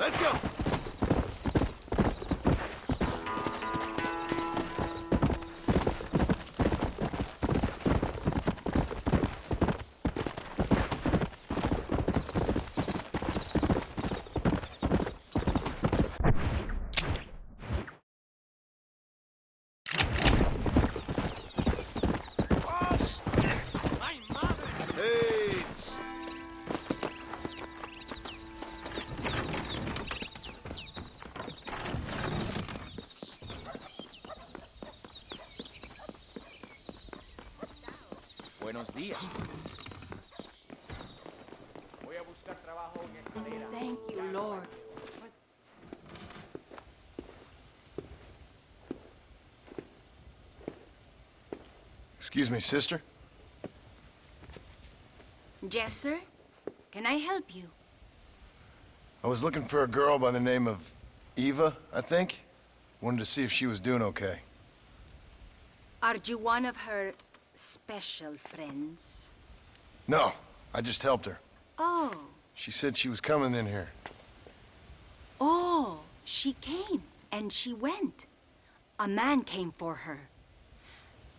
Let's go! Buenos días. Voy a buscar trabajo en escalera. Thank you, Lord. Excuse me, sister? Yes, sir? Can I help you? I was looking for a girl by the name of Eva, I think. Wanted to see if she was doing okay. Are you one of her special friends? No, I just helped her. Oh. She said she was coming in here. Oh, she came and she went. A man came for her.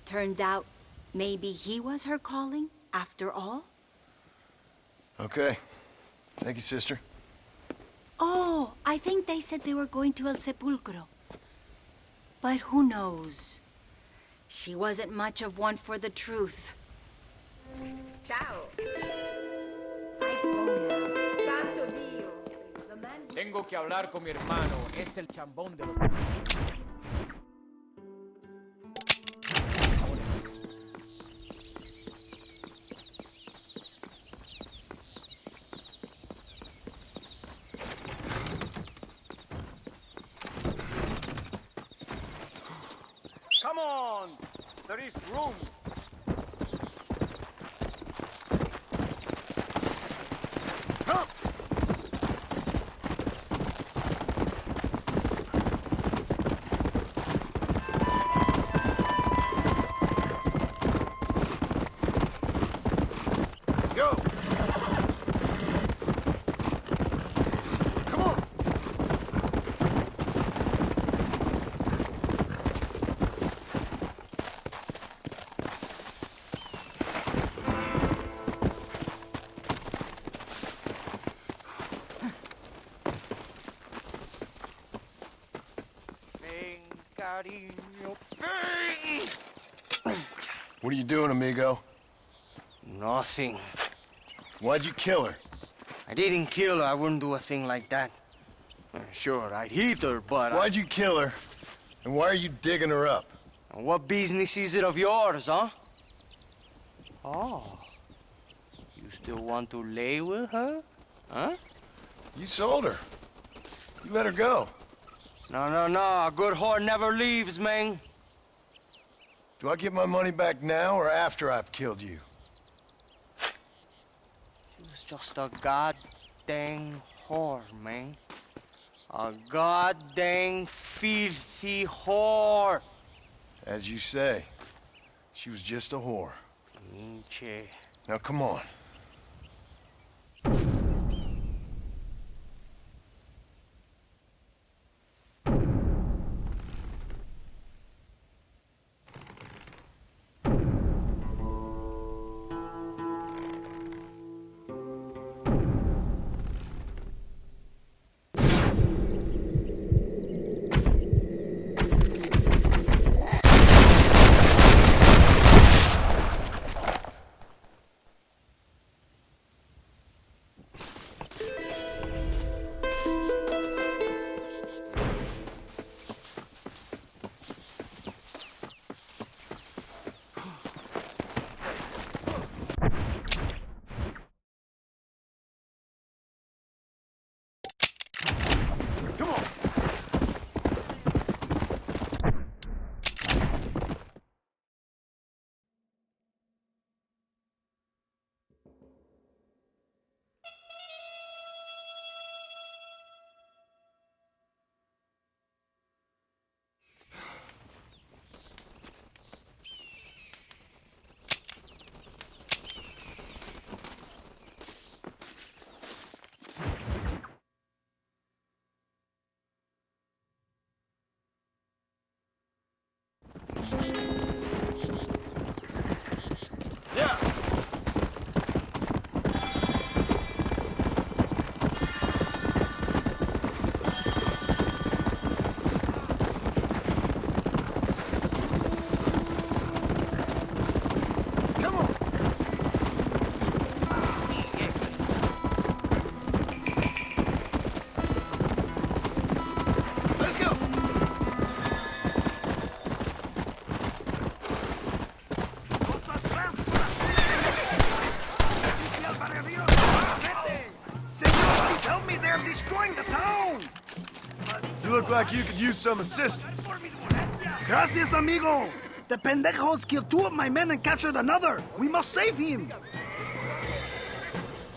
Turned out maybe he was her calling after all? Okay. Thank you, sister. Oh, I think they said they were going to El Sepulcro. But who knows? She wasn't much of one for the truth. Ciao. Santo Dio. The man... Tengo que hablar con mi hermano. Es el chambón de los... Come on! There is room! Come! Go! Come on! Ven, cariño, ven! What are you doing, amigo? Nothing. Why'd you kill her? I didn't kill her. I wouldn't do a thing like that. Sure, I'd hit her, but Why'd you kill her? And why are you digging her up? What business is it of yours, huh? Oh. You still want to lay with her? Huh? You sold her. You let her go. No, no, no. A good whore never leaves, man. Do I get my money back now or after I've killed you? She was just a goddamn whore, man. A goddamn filthy whore. As you say, she was just a whore. Pinche. Now come on. destroying the town! You look like you could use some assistance. Gracias, amigo! The pendejos killed 2 of my men and captured another! We must save him!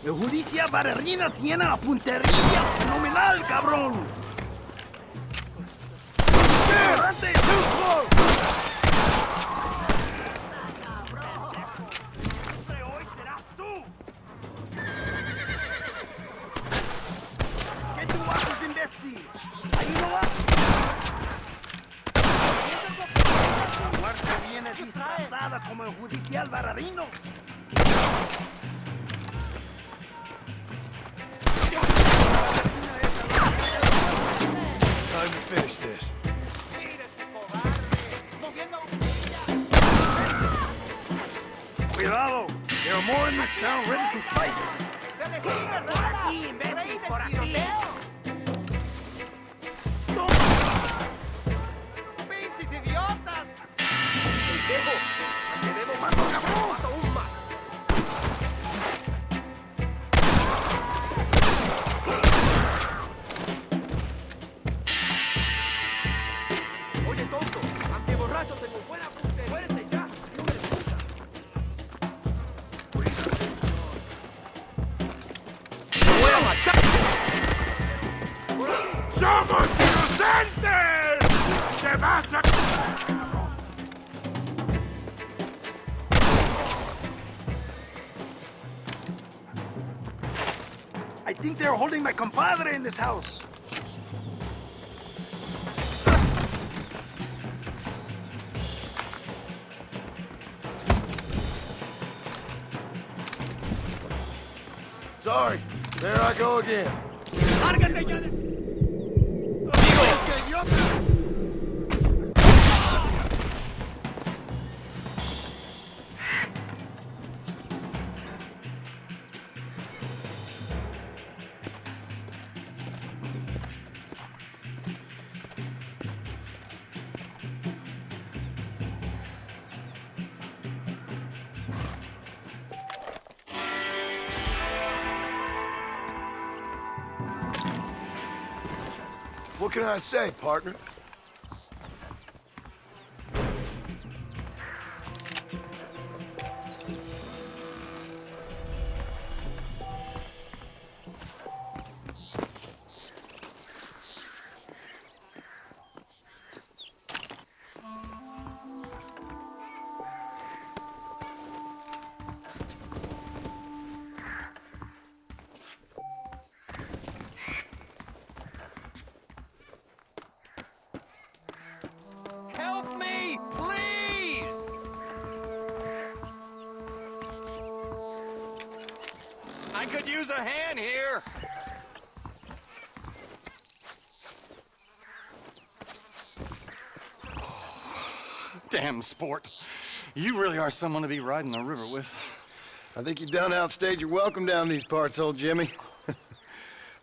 La justicia barrerina tiene a puntería fenomenal, cabrón! ¡Adelante! ¡Too close! ¿Qué tú haces, imbécil? ¿Ahí no va? La muerte viene disfrazada como el judicial barrerino. Time to finish this. Cuidado! There are more in this town ready to fight. ¡Pinches idiotas! Oye, tonto, ante borracho tengo buena puntería. Muérete ya, no me escucha. ¡Voy a machar! ¡Somos inocentes! ¡Se vas a... I think they're holding my compadre in this house. Sorry, there I go again. ¡Lárgate ya de... What can I say, partner? Help me, please! I could use a hand here. Damn, sport. You really are someone to be riding the river with. I think you done outstayed your welcome down these parts, old Jimmy.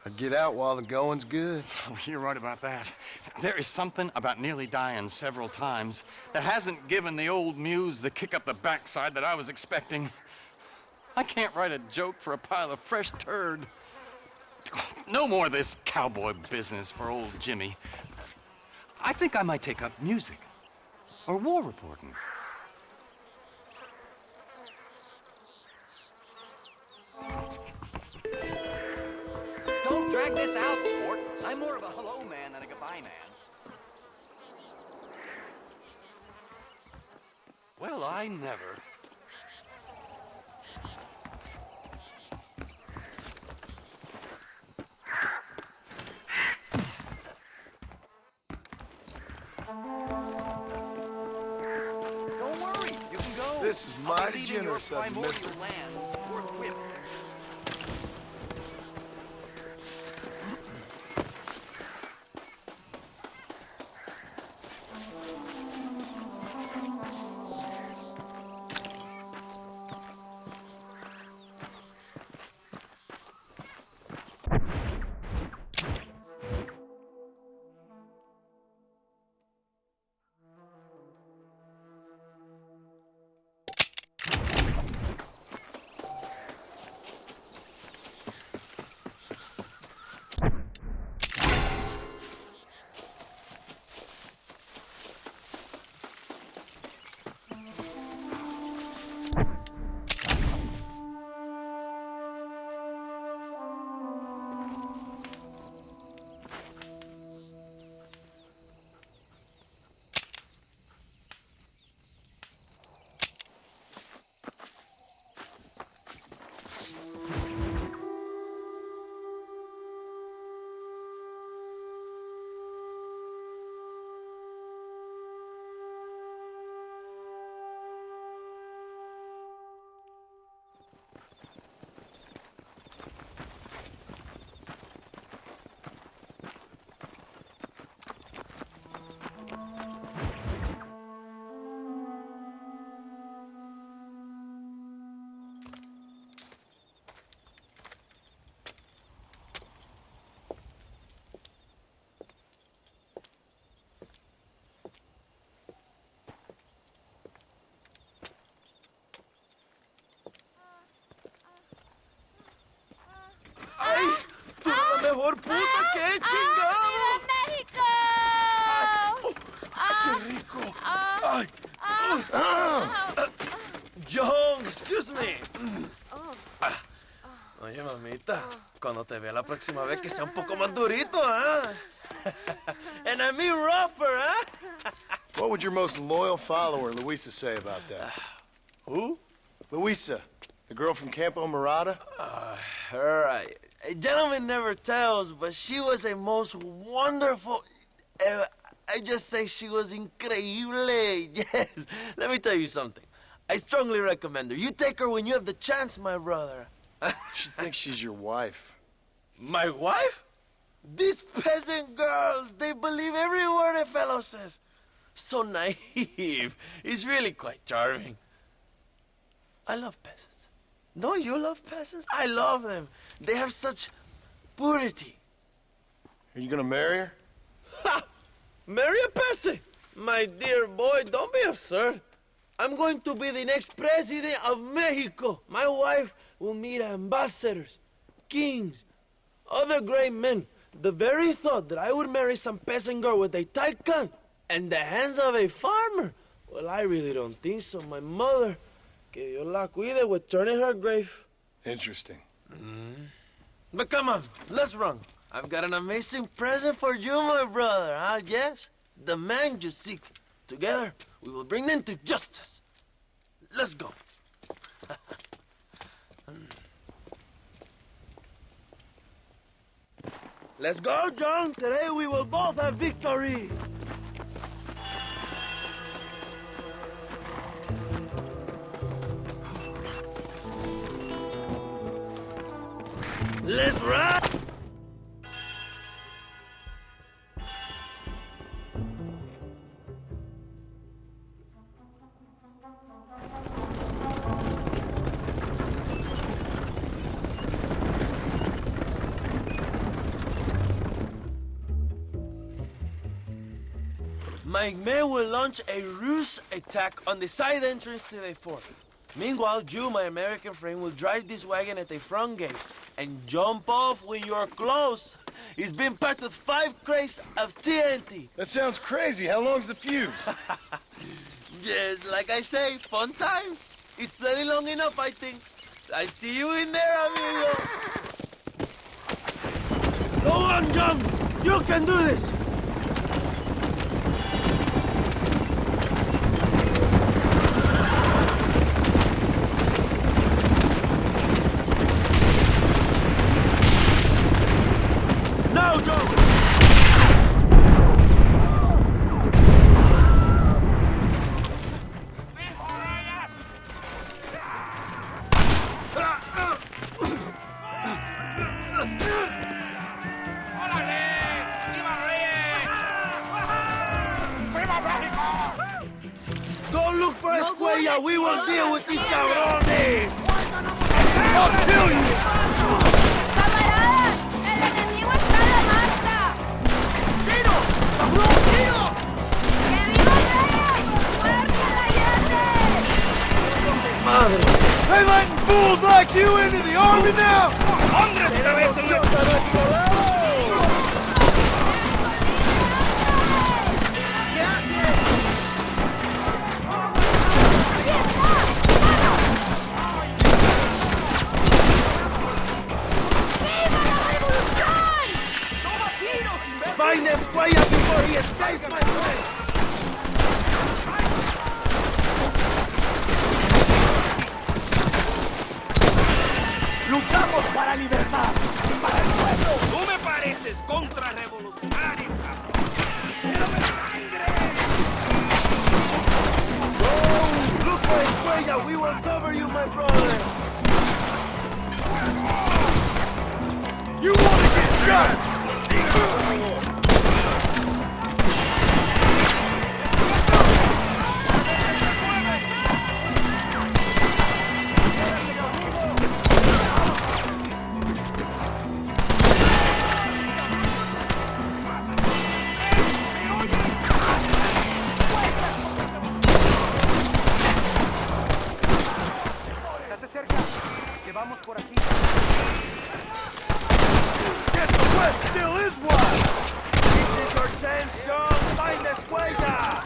I'd get out while the going's good. Oh, you're right about that. There is something about nearly dying several times that hasn't given the old muse the kick up the backside that I was expecting. I can't write a joke for a pile of fresh turd. No more of this cowboy business for old Jimmy. I think I might take up music or war reporting. Don't drag this out, sport. I'm more of a hello man than a goodbye man. Well, I never. Don't worry, you can go. This is I'll be mighty leaving your generous of you, primordial mister. lands forthwith. mejor puta que he chingado. ¡México! ¡Qué rico! Ay. John, excuse me. Oye, mamita, cuando te vea la próxima vez que sea un poco más durito, ¿ah? And I mean rougher, ¿ah? What would your most loyal follower, Luisa, say about that? Who? Luisa, the girl from Campo Mirada? Her, a gentleman never tells, but she was a most wonderful... I just say she was increíble. Yes. Let me tell you something. I strongly recommend her. You take her when you have the chance, my brother. She thinks she's your wife. My wife? These peasant girls, they believe every word a fellow says. So naive. It's really quite charming. I love peasants. Don't you love peasants? I love them. They have such purity. Are you gonna marry her? Ha! Marry a peasant? My dear boy, don't be absurd. I'm going to be the next president of Mexico. My wife will meet ambassadors, kings, other great men. The very thought that I would marry some peasant girl with a tight gun and the hands of a farmer, well, I really don't think so. My mother, que Dios la cuide, would turn in her grave. Interesting. But come on, let's run. I've got an amazing present for you, my brother, huh? Yes, the man you seek. Together, we will bring them to justice. Let's go. Let's go, John. Today we will both have victory. Let's run. My men will launch a ruse attack on the side entrance to the fort. Meanwhile, you, my American friend, will drive this wagon at the front gate and jump off when you're close. It's been packed with 5 crates of TNT. That sounds crazy. How long's the fuse? Yes, like I say, fun times. It's plenty long enough, I think. I'll see you in there, amigo. Go on, John. You can do this. Now, John. Go look for Escuella. We will deal with these cabrones. I'll kill you. ¡Camaradas! ¡El enemigo está a la marcha! ¡Tiro! ¡Cabrón, tiro! ¡Que viva Reyes! ¡Fuerte Allende! Madre. They letting fools like you into the army now? Find Escuella before he escapes, my friend! Luchamos para la libertad, para el pueblo. Tú me pareces contrarrevolucionario, cabrón. Go! Look for Escuella! We will cover you, my brother! You want to get shot? Estate cerca, que vamos por aquí. Guess the West still is wild! This is our chance, John. Find this huella.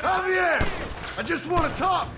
Javier! I just want to talk!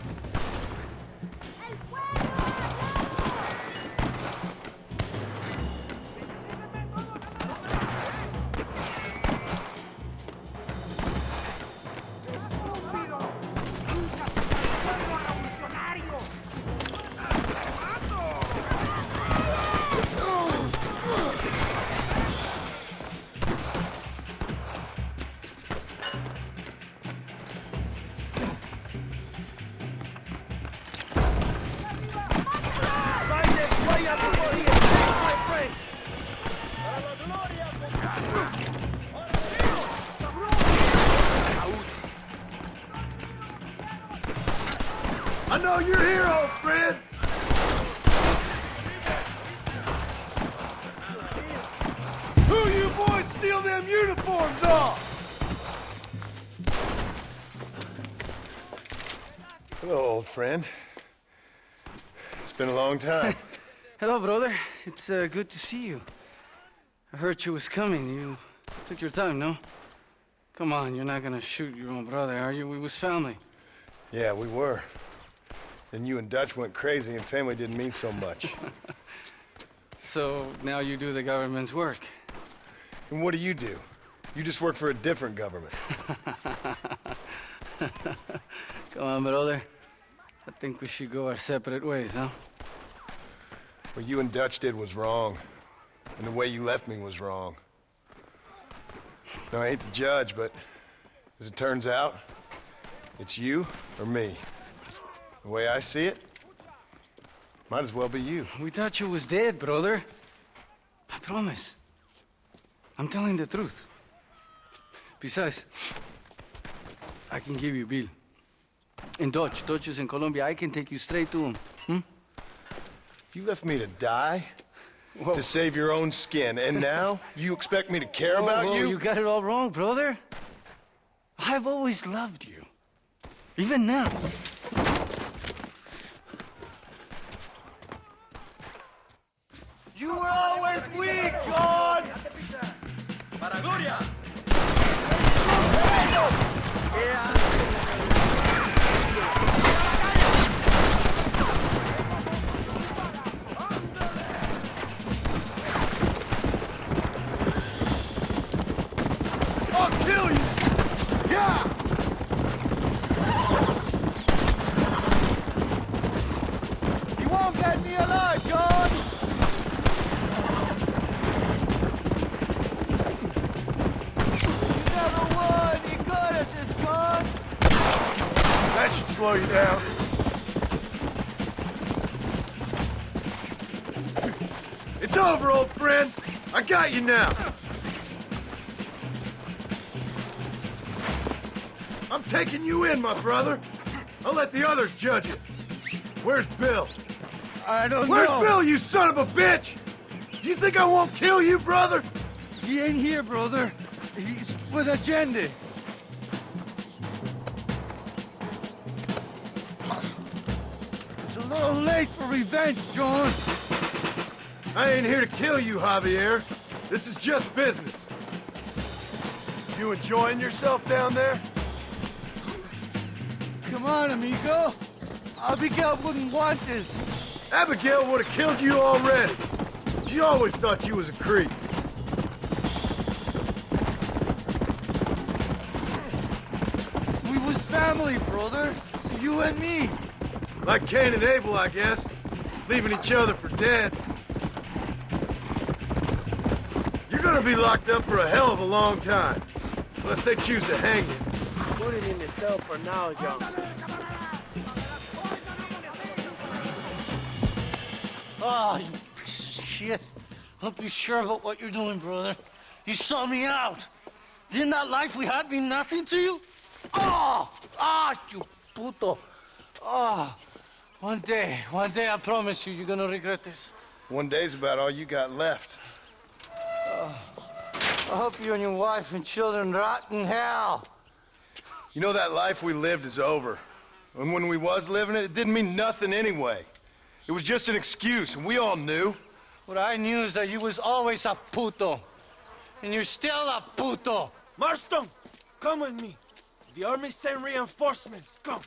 Find this huella before he escapes, my friend. I know you're here, old friend! Who you boys steal them uniforms off? Hello, old friend. It's been a long time. Hello, brother. It's good to see you. I heard you was coming. You took your time, no? Come on, you're not gonna shoot your own brother, are you? We was family. Yeah, we were. Then you and Dutch went crazy and family didn't mean so much. So now you do the government's work. And what do? You just work for a different government. Come on, brother. I think we should go our separate ways, huh? What you and Dutch did was wrong. And the way you left me was wrong. Now, I hate to judge, but as it turns out, it's you or me. The way I see it, might as well be you. We thought you was dead, brother. I promise. I'm telling the truth. Besides, I can give you Bill. In Dutch. Dutch is in Colombia. I can take you straight to him. Hmm? You left me to die? Whoa. To save your own skin, and now you expect me to care about Whoa, you? You got it all wrong, brother. I've always loved you. Even now. You were always weak, John! Para Gloria. I'll kill you! Yeah! You won't get me alive, John! You never would! You good at this, John! That should slow you down. It's over, old friend! I got you now! I'm taking you in, my brother. I'll let the others judge you. Where's Bill? I don't Where's Bill, you son of a bitch? Do you think I won't kill you, brother? He ain't here, brother. He's with agenda. It's a little late for revenge, John. I ain't here to kill you, Javier. This is just business. You enjoying yourself down there? Come on, amigo. Abigail wouldn't want this. Abigail would have killed you already. She always thought you was a creep. We was family, brother. You and me. Like Cain and Abel, I guess. Leaving each other for dead. You're gonna be locked up for a hell of a long time. Unless they choose to hang you. Put it in the cell for now, John. Oh, you piece of shit. Hope you're sure about what you're doing, brother. You saw me out. Didn't that life we had mean nothing to you? Oh! Ah, you puto. Oh, one day, I promise you, you're gonna regret this. One day's about all you got left. I hope you and your wife and children rot in hell. You know, that life we lived is over. And when we was living it, it didn't mean nothing anyway. It was just an excuse, and we all knew. What I knew is that you was always a puto. And you're still a puto. Marston, come with me. The army sent reinforcements. Come.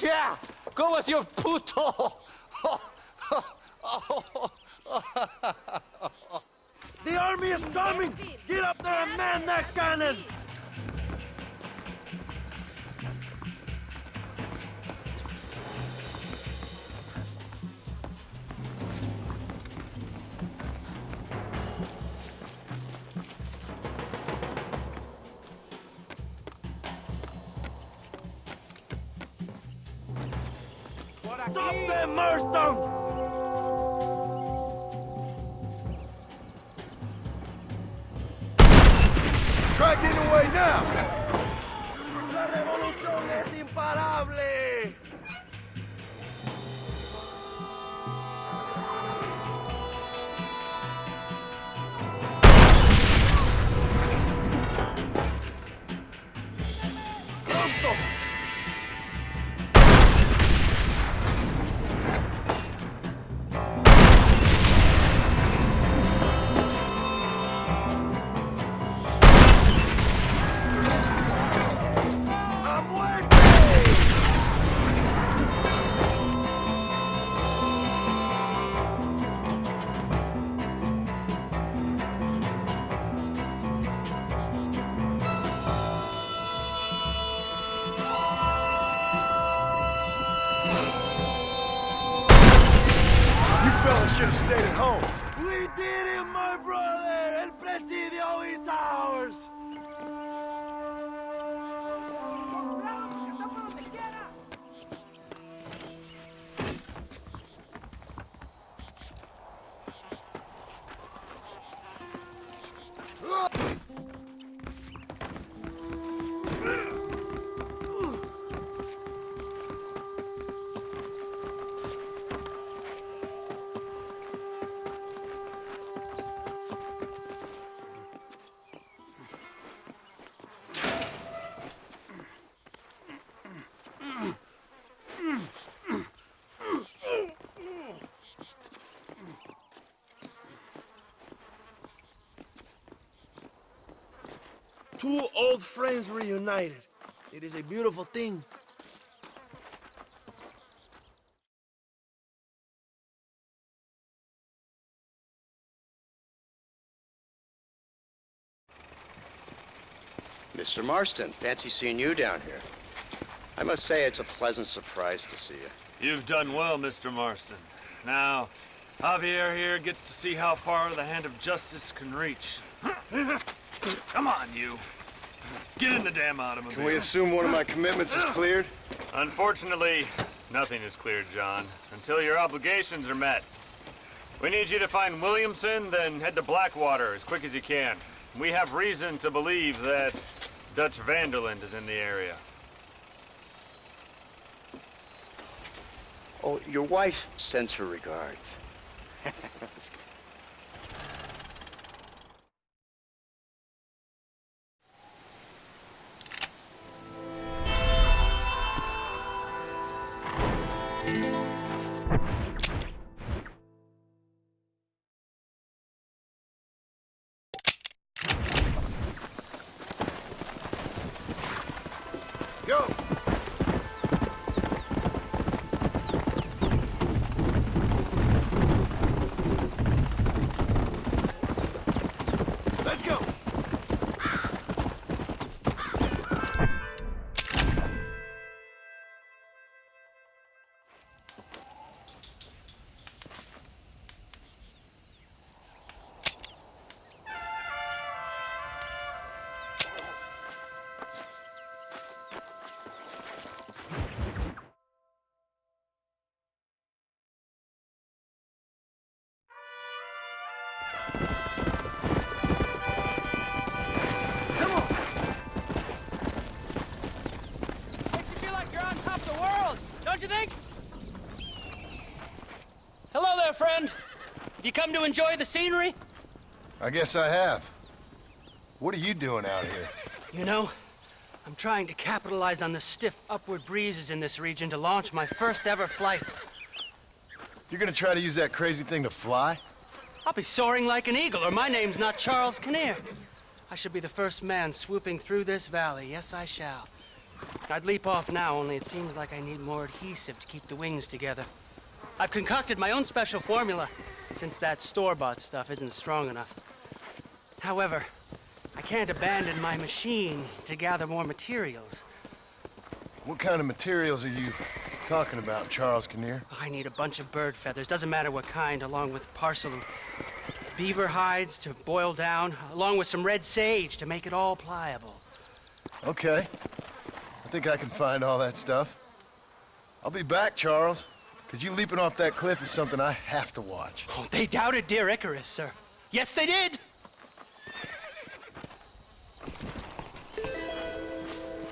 Yeah, go with your puto. The army is coming! Get up there and man that cannon! Stop them, Marston! Try getting away now! La revolución es imparable! ¡Pronto! Should have stayed at home. We did it, my brother! El Presidio is ours! Two old friends reunited. It is a beautiful thing. Mr. Marston, fancy seeing you down here. I must say it's a pleasant surprise to see you. You've done well, Mr. Marston. Now, Javier here gets to see how far the hand of justice can reach. Come on, you. Get in the damn automobile. Can we assume one of my commitments is cleared? Unfortunately, nothing is cleared, John, until your obligations are met. We need you to find Williamson, then head to Blackwater as quick as you can. We have reason to believe that Dutch Vanderland is in the area. Oh, your wife sends her regards. Go! Let's go! Makes you feel like you're on top of the world, don't you think? Hello there, friend. You come to enjoy the scenery? I guess I have. What are you doing out here? You know, I'm trying to capitalize on the stiff upward breezes in this region to launch my first ever flight. You're gonna try to use that crazy thing to fly? I'll be soaring like an eagle, or my name's not Charles Kinnear. I should be the first man swooping through this valley. Yes, I shall. I'd leap off now, only it seems like I need more adhesive to keep the wings together. I've concocted my own special formula, since that store-bought stuff isn't strong enough. However, I can't abandon my machine to gather more materials. What kind of materials are you talking about, Charles Kinnear? I need a bunch of bird feathers, doesn't matter what kind, along with a parcel of beaver hides to boil down, along with some red sage to make it all pliable. Okay. I think I can find all that stuff. I'll be back, Charles, because you leaping off that cliff is something I have to watch. Oh, they doubted dear Icarus, sir. Yes, they did!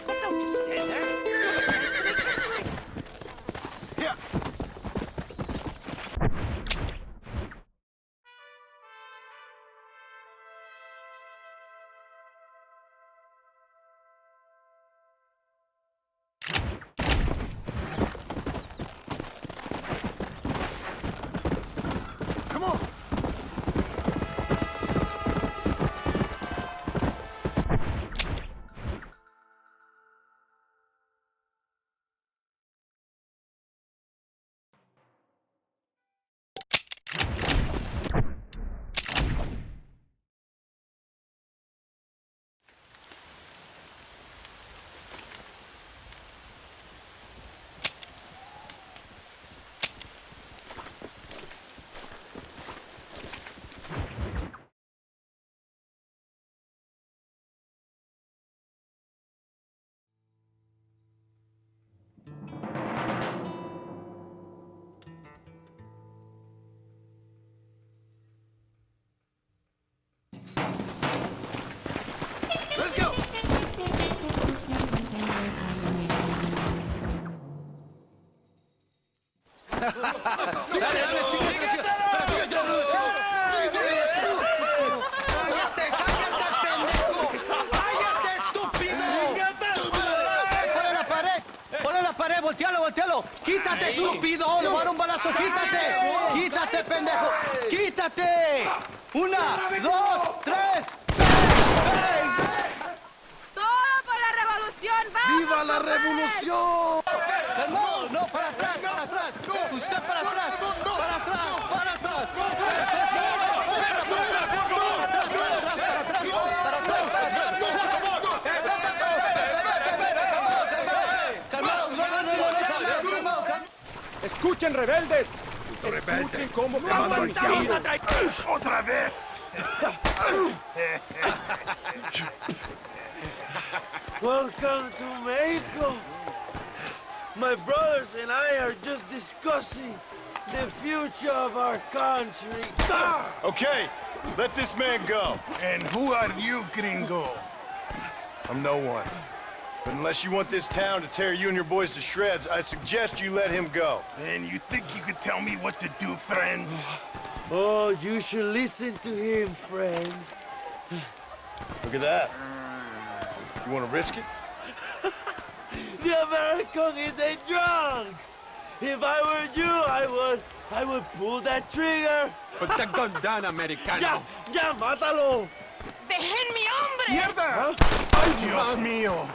Don't just stand there. Yeah. Come on. Let's go. ¡Voltealo! ¡Quítate, estúpido! ¡Le voy a dar un balazo! ¡Quítate! ¡Quítate, pendejo! ¡Quítate! ¡Una, dos, tres! ¡Todo por la revolución! ¡Vamos! ¡Viva la revolución! No, para atrás, para atrás. Usted para atrás, para atrás, para atrás. ¡Escuchen, rebeldes! ¡Escuchen cómo cantan mis tiros! ¡Otra vez! Welcome to Mexico. My brothers and I are just discussing the future of our country. Okay, let this man go. And who are you, gringo? I'm no one. But unless you want this town to tear you and your boys to shreds, I suggest you let him go. And you think you could tell me what to do, friend? Oh, you should listen to him, friend. Look at that. You want to risk it? The American is a drunk. If I were you, I would pull that trigger. Put the gun down, Americano. Ya, mátalo. ¡Dejen mi hombre! ¡Mierda! ¡Ay, Dios mío!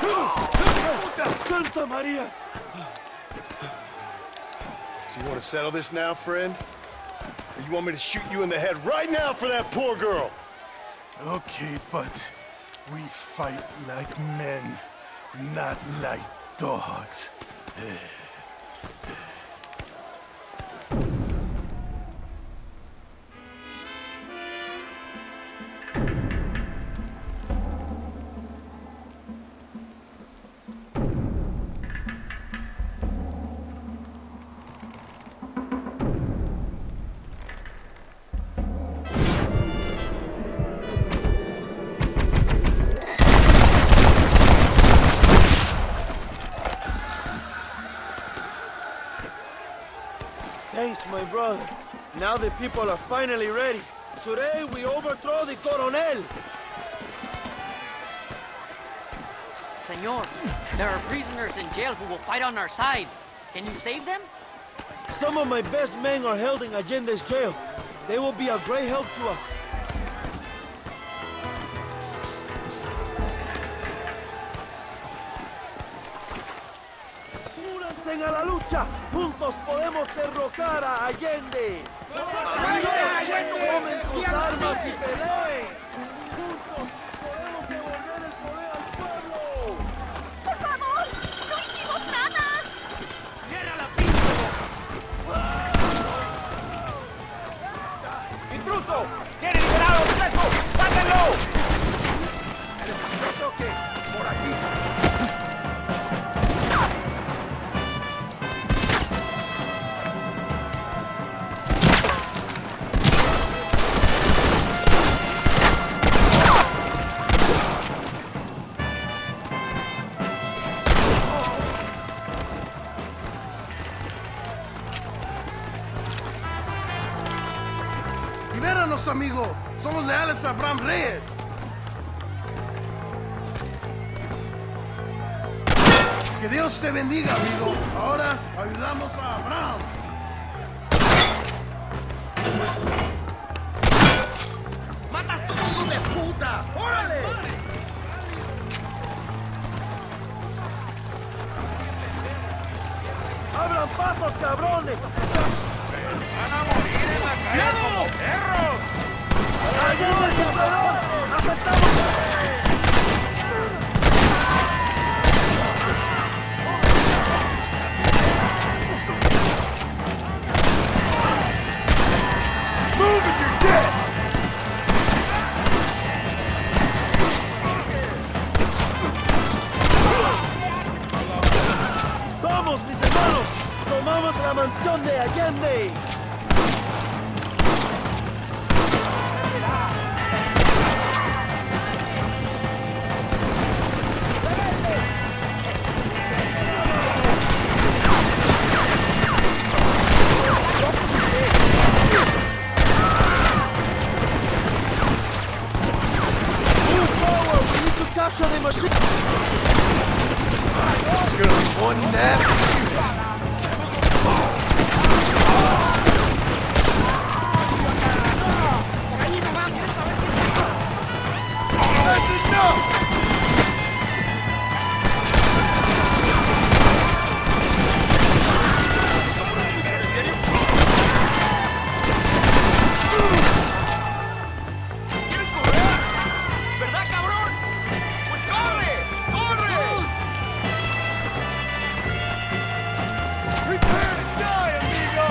¡Puta Santa María! So you want to settle this now, friend? Or you want me to shoot you in the head right now for that poor girl? Okay, but we fight like men, not like dogs. Thanks, my brother. Now the people are finally ready. Today we overthrow the Coronel. Senor. There are prisoners in jail who will fight on our side. Can you save them? Some of my best men are held in Allende's jail. They will be a great help to us. ¡Únanse a la lucha! ¡Juntos podemos derrocar a Allende! ¡Tomen sus armas y peleen! ¡Juntos podemos devolver el poder al pueblo! ¡Por favor! ¡No hicimos nada! ¡Cierra la pinta! ¡Intruso! ¡Tiene liberado el preso! ¡Sáquenlo! Yo creo que por aquí. ¡Libéranos, amigo! ¡Somos leales a Abraham Reyes! Que Dios te bendiga, amigo. Ahora ayudamos a Abraham. ¡Mata a estos hijos de puta! ¡Órale! ¡Abran pasos, cabrones! ¡Van a morir en la calle como perros! ¡Allende se paró! ¡Aceptamos! Move and you're dead! ¡Vamos, mis hermanos! ¡Tomamos la mansión de Allende! Move forward! We need to capture the machine! It's gonna be one nasty shooting. That's enough! ¿Quieres correr? ¿Verdad, cabrón? ¡Pues corre! ¡Corre! Prepare to die, amigo!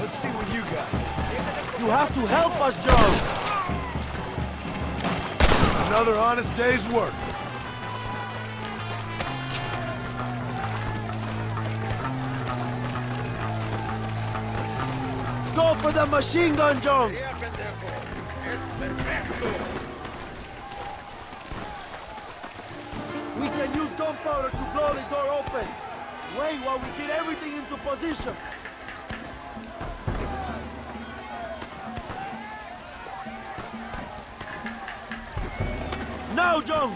Let's see what you got. You have to help us, John! Another honest day's work. Go for the machine gun, John! We can use gunpowder to blow the door open. Wait while we get everything into position. Now, John!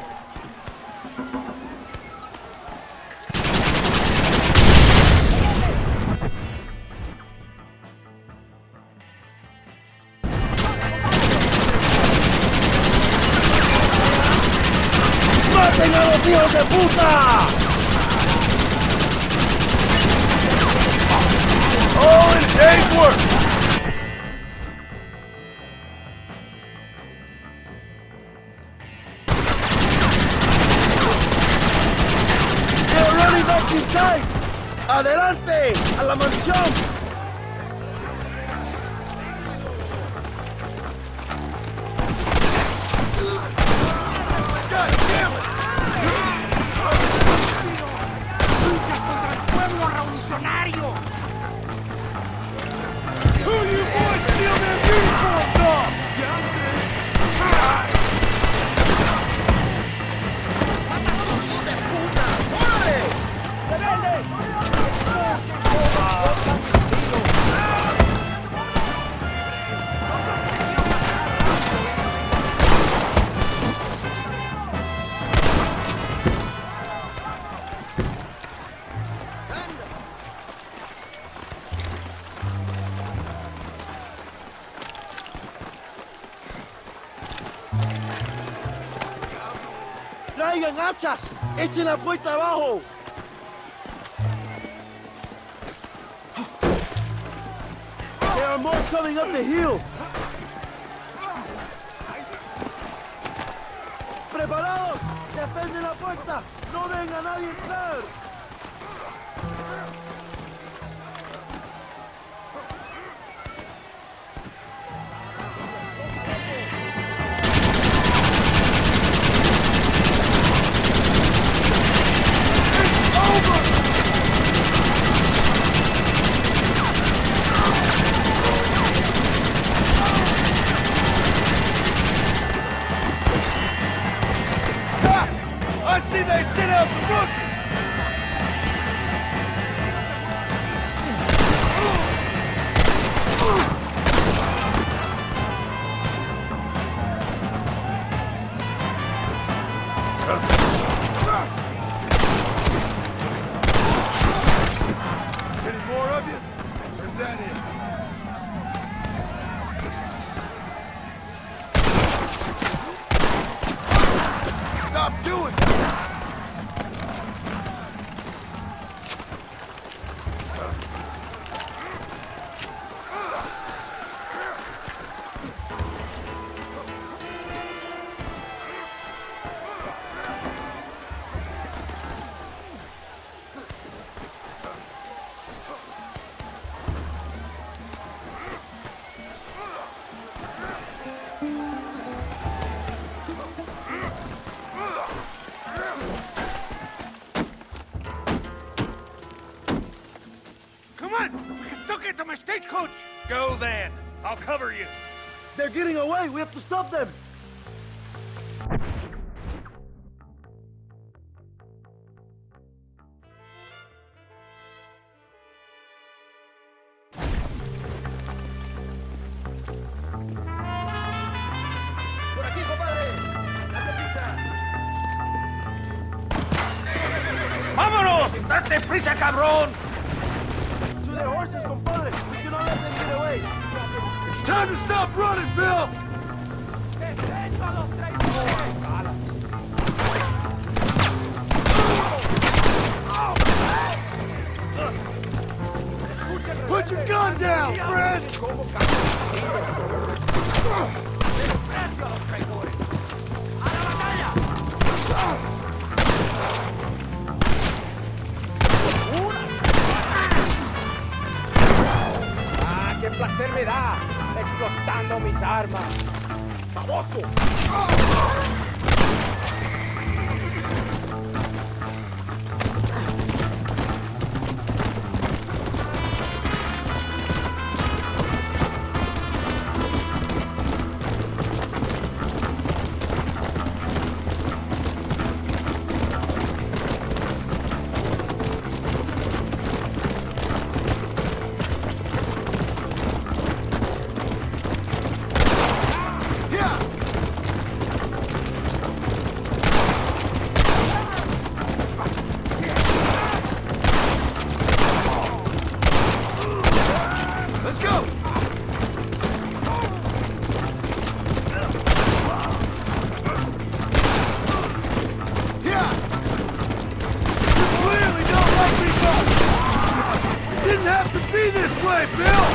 ¡Maten a los hijos de puta! All in a day's work. They're running back inside! ¡Adelante! ¡A la mansión! God damn it! ¡Luchas contra el pueblo revolucionario! Who you boys steal their uniforms off? ¡Mata a todos los hijos de puta! Traigan hachas. Echen la puerta abajo. There are more coming up the hill. ¡Preparados! ¡Defenden la puerta! ¡No dejen a nadie entrar! I see they sent out the rookie! Any more of you? Or is that it? Stop doing it! Come on! We can still get to my stagecoach! Go then! I'll cover you! They're getting away! We have to stop them! ¡Por aquí, compadre! ¡Date prisa! ¡Vámonos! ¡Date prisa, cabrón! To their horses, compadre! We cannot let them get away! It's time to stop running, Bill! Put your gun down, friend! ¡Ah, qué placer me da! Explotando mis armas. ¡Baboso! Let's go! Yeah! You clearly don't like me much! It didn't have to be this way, Bill!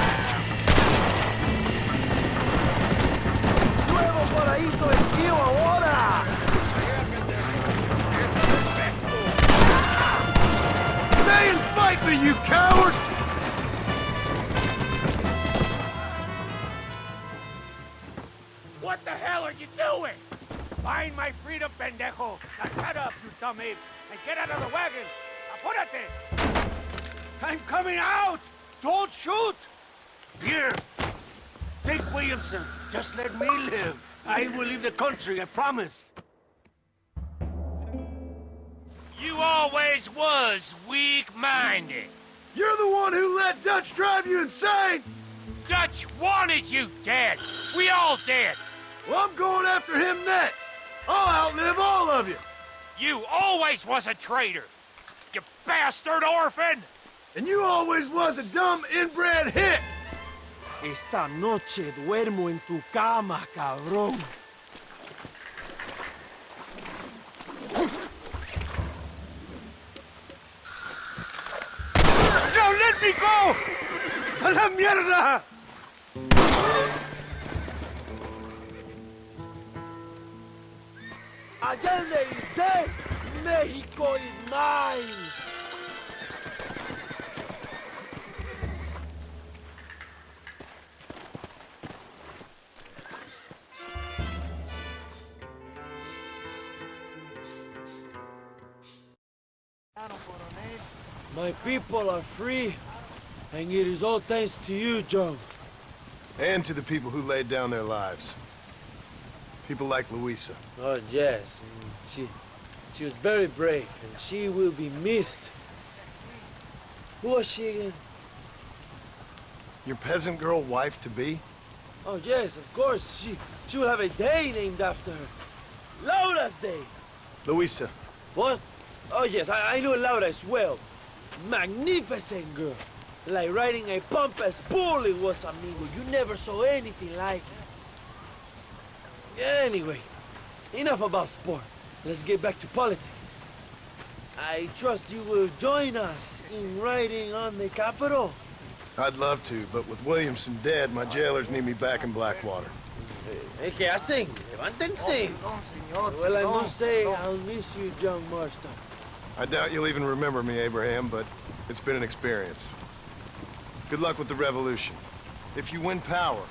¡Nuevo paraíso esquío ahora! Stay and fight me, you coward! What the hell are you doing? Find my freedom, pendejo! Now shut up, you dummy, and get out of the wagon! Apúrate! I'm coming out! Don't shoot! Here, take Williamson. Just let me live. I will leave the country, I promise. You always was weak-minded. You're the one who let Dutch drive you insane! Dutch wanted you dead. We all did. Well, I'm going after him next. I'll outlive all of you. You always was a traitor. You bastard orphan. And you always was a dumb inbred hick. Esta noche duermo en tu cama, cabrón. Mexico! ¡A la mierda! Allende is dead! Mexico is mine! My people are free, and it is all thanks to you, Joe. And to the people who laid down their lives. People like Luisa. Oh, yes. She was very brave, and she will be missed. Who was she again? Your peasant girl wife-to-be? Oh, yes, of course. She will have a day named after her. Laura's Day. Luisa. What? Oh, yes, I know Laura as well. Magnificent girl. Like riding a pompous bull it was, amigo. You never saw anything like it. Anyway, enough about sport. Let's get back to politics. I trust you will join us in riding on the Capitol. I'd love to, but with Williamson dead, my jailers need me back in Blackwater. ¿Qué hacen? Levántense. Well, I must say, I'll miss you, John Marston. I doubt you'll even remember me, Abraham, but it's been an experience. Good luck with the revolution. If you win power,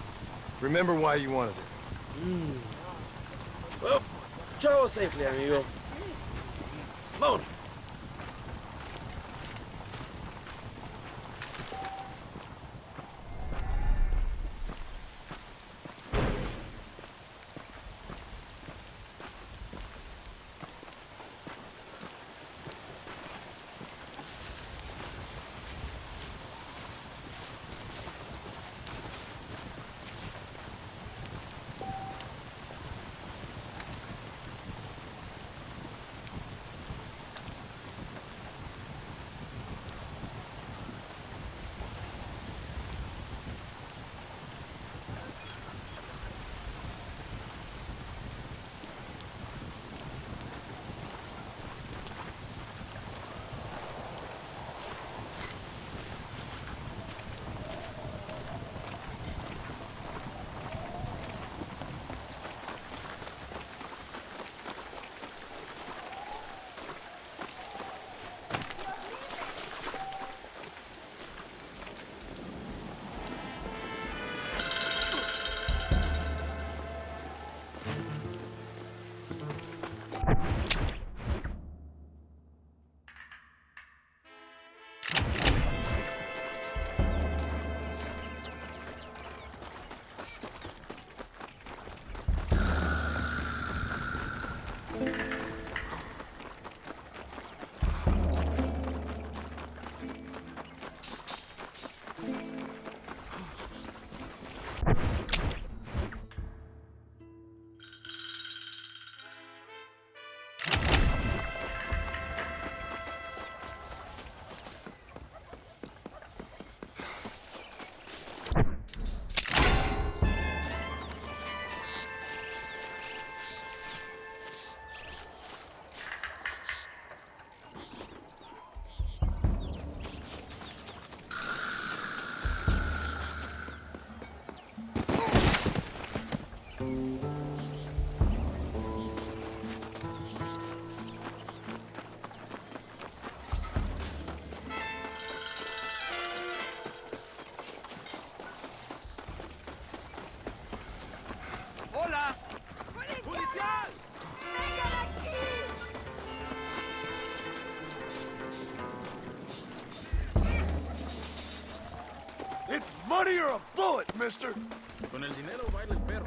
remember why you wanted it. Well, travel safely, amigo. Vámonos. It's money or a bullet, mister! Con el dinero baila el perro.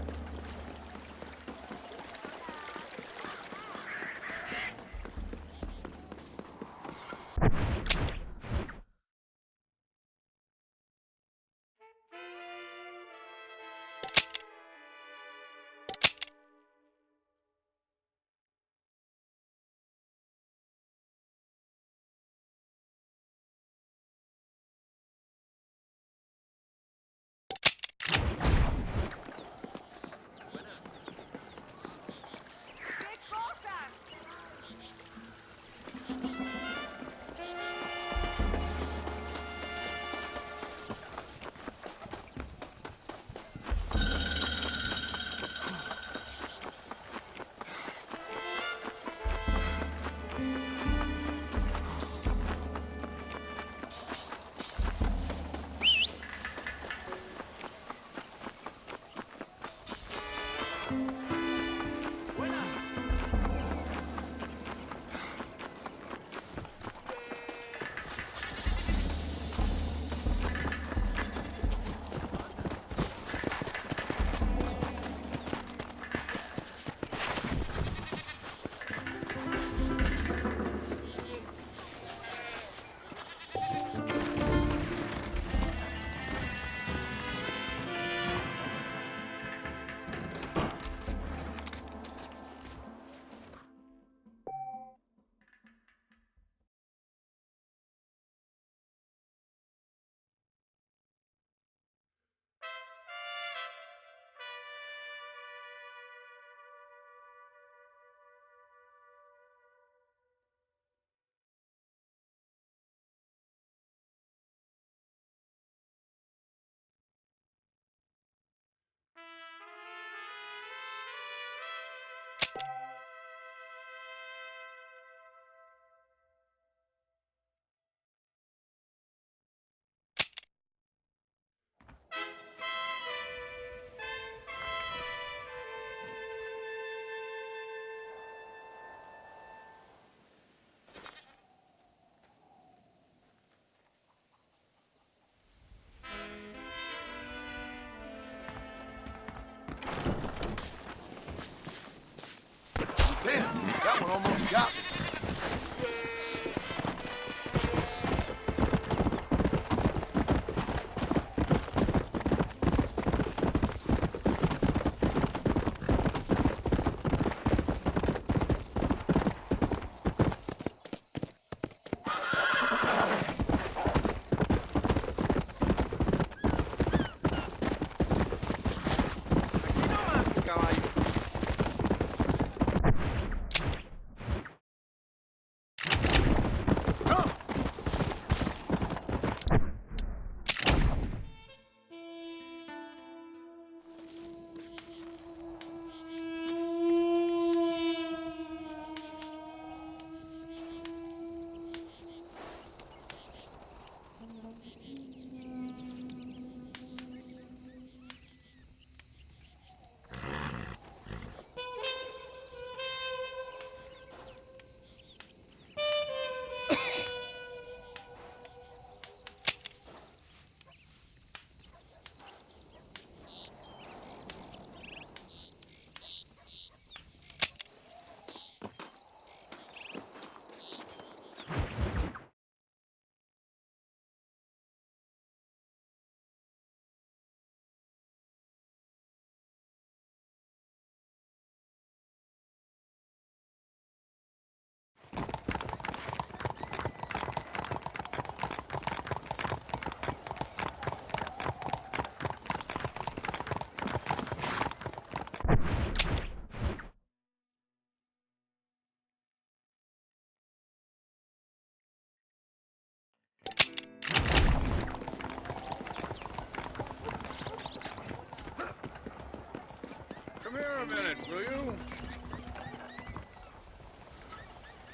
a minute, will you?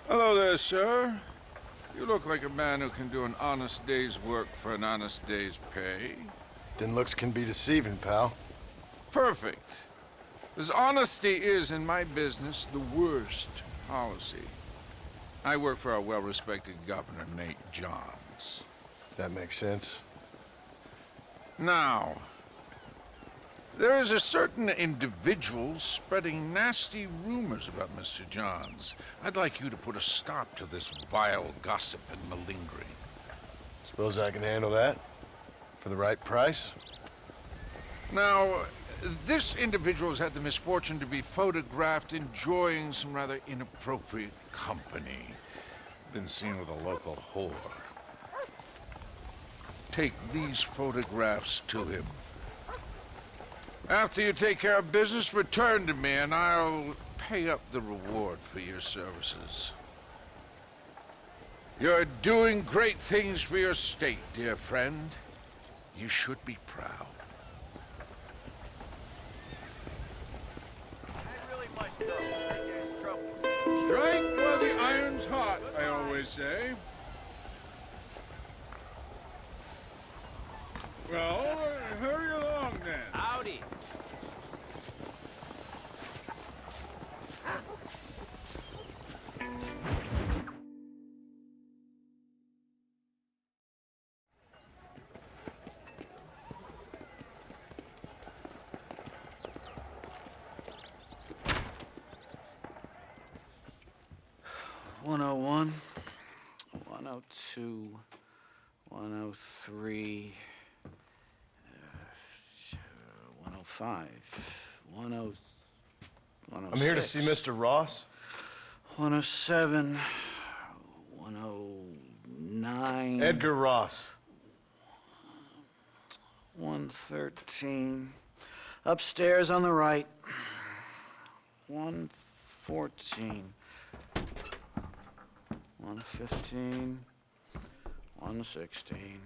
Hello there, sir. You look like a man who can do an honest day's work for an honest day's pay. Then looks can be deceiving, pal. Perfect. As honesty is, in my business, the worst policy. I work for our well-respected governor, Nate Johns. That makes sense. Now, there is a certain individual spreading nasty rumors about Mr. Johns. I'd like you to put a stop to this vile gossip and malingering. Suppose I can handle that? For the right price? Now, this individual has had the misfortune to be photographed enjoying some rather inappropriate company. Been seen with a local whore. Take these photographs to him. After you take care of business, return to me and I'll pay up the reward for your services. You're doing great things for your state, dear friend. You should be proud. Strike while the iron's hot, I always say. Well, hurry along then. Howdy. One 101, 102, 103, 105, 106. I'm here to see Mr. Ross. 107, 109. Edgar Ross. 113. Upstairs on the right. 114. 115. 116.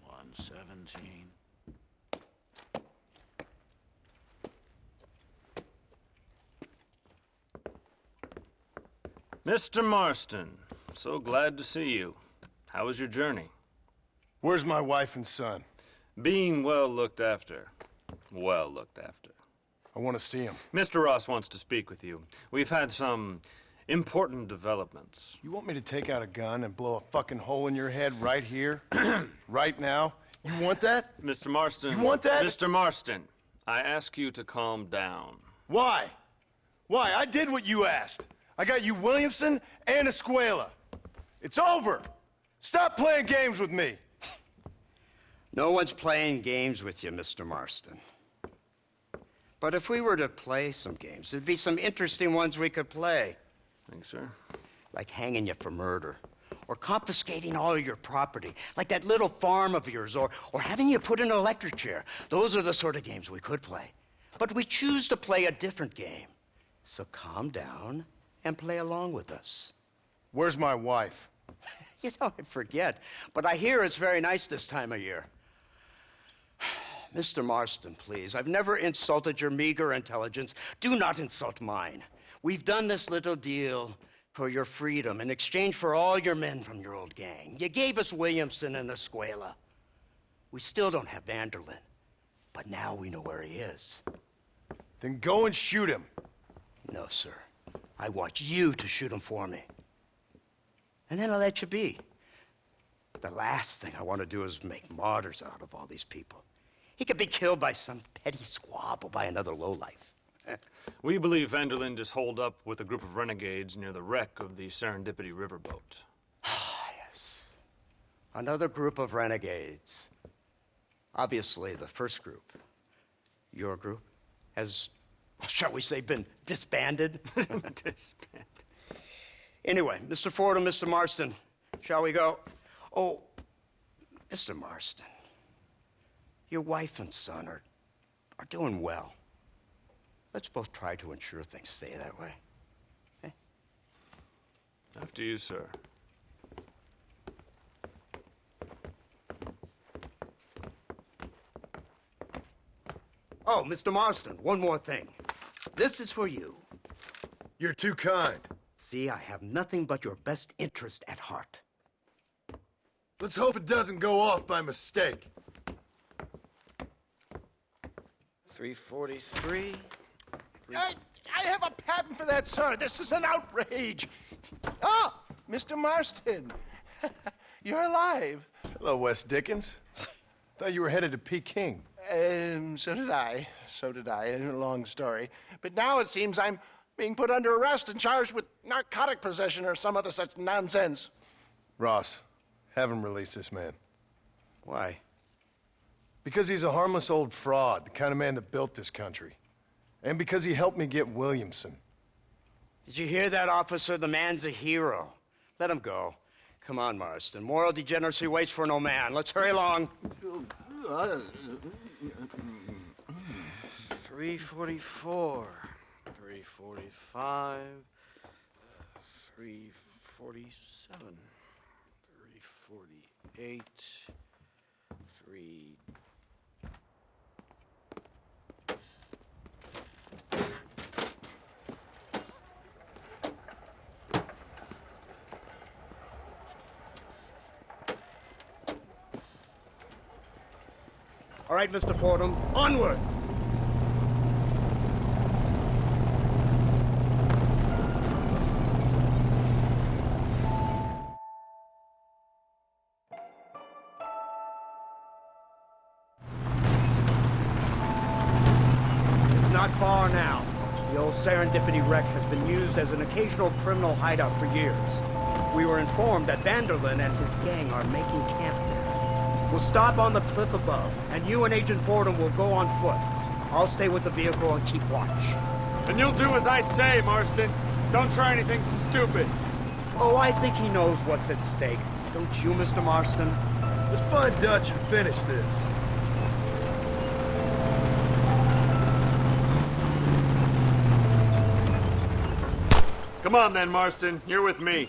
117. Mr. Marston, so glad to see you. How was your journey? Where's my wife and son? Being well looked after. Well looked after. I want to see him. Mr. Ross wants to speak with you. We've had some important developments. You want me to take out a gun and blow a fucking hole in your head right here? Right now? You want that? Mr. Marston. You want that? Mr. Marston, I ask you to calm down. Why? Why? I did what you asked. I got you Williamson and Escuela. It's over. Stop playing games with me. No one's playing games with you, Mr. Marston. But if we were to play some games, there'd be some interesting ones we could play. Thanks, sir. Like hanging you for murder, or confiscating all of your property, like that little farm of yours, or having you put in an electric chair. Those are the sort of games we could play. But we choose to play a different game. So calm down and play along with us. Where's my wife? You know, I forget, but I hear it's very nice this time of year. Mr. Marston, please, I've never insulted your meager intelligence. Do not insult mine. We've done this little deal for your freedom in exchange for all your men from your old gang. You gave us Williamson and Escuela. We still don't have Vanderlyn, but now we know where he is. Then go and shoot him. No, sir. I want you to shoot him for me. And then I'll let you be. The last thing I want to do is make martyrs out of all these people. He could be killed by some petty squabble by another lowlife. We believe Vanderlyn is holed up with a group of renegades near the wreck of the Serendipity riverboat. Ah, yes. Another group of renegades. Obviously, the first group, your group, has, shall we say, been disbanded? Disbanded. Anyway, Mr. Ford and Mr. Marston, shall we go? Oh, Mr. Marston, your wife and son are doing well. Let's both try to ensure things stay that way. Okay? After you, sir. Oh, Mr. Marston, one more thing. This is for you. You're too kind. See, I have nothing but your best interest at heart. Let's hope it doesn't go off by mistake. 343. I have a patent for that, sir. This is an outrage. Ah, Mr. Marston. You're alive. Hello, Wes Dickens. Thought you were headed to Peking. So did I. So did I. A long story. But now it seems I'm being put under arrest and charged with narcotic possession or some other such nonsense. Ross, have him release this man. Why? Because he's a harmless old fraud, the kind of man that built this country. And because he helped me get Williamson. Did you hear that, officer? The man's a hero. Let him go. Come on, Marston. Moral degeneracy waits for no man. Let's hurry along. 344. 345. 347. 348. 3... All right, Mr. Fordham, onward! It's not far now. The old Serendipity wreck has been used as an occasional criminal hideout for years. We were informed that Vanderlyn and his gang are making camp there. We'll stop on the cliff above, and you and Agent Fordham will go on foot. I'll stay with the vehicle and keep watch. And you'll do as I say, Marston. Don't try anything stupid. Oh, I think he knows what's at stake. Don't you, Mr. Marston? Let's find Dutch and finish this. Come on then, Marston. You're with me.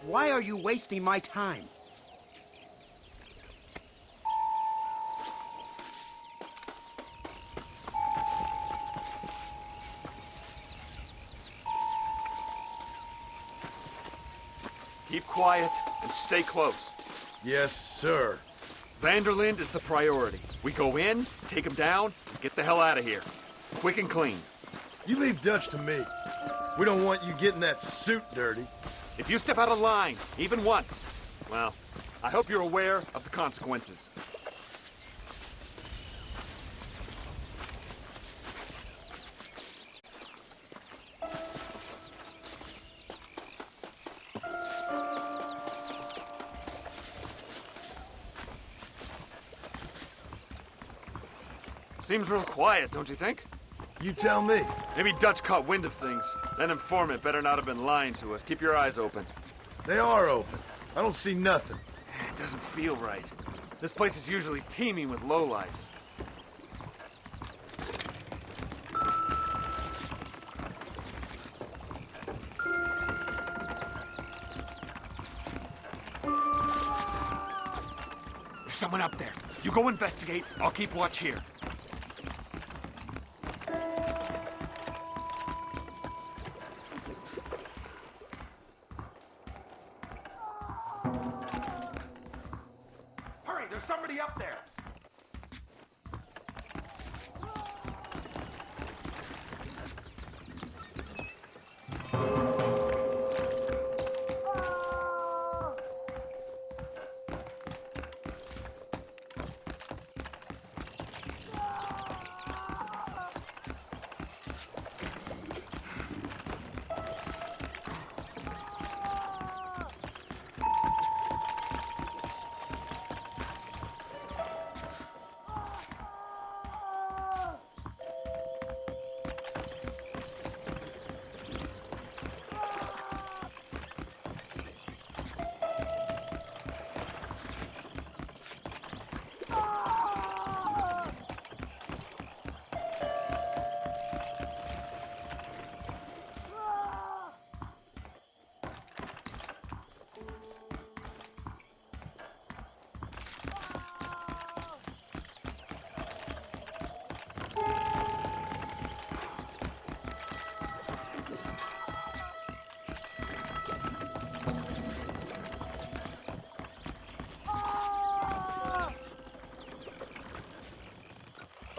Why are you wasting my time? Keep quiet and stay close. Yes, sir. Vanderlyn is the priority. We go in, take him down, and get the hell out of here. Quick and clean. You leave Dutch to me. We don't want you getting that suit dirty. If you step out of line, even once, well, I hope you're aware of the consequences. Seems real quiet, don't you think? You tell me. Maybe Dutch caught wind of things. That informant better not have been lying to us. Keep your eyes open. They are open. I don't see nothing. It doesn't feel right. This place is usually teeming with lowlifes. There's someone up there. You go investigate. I'll keep watch here. There's somebody up there!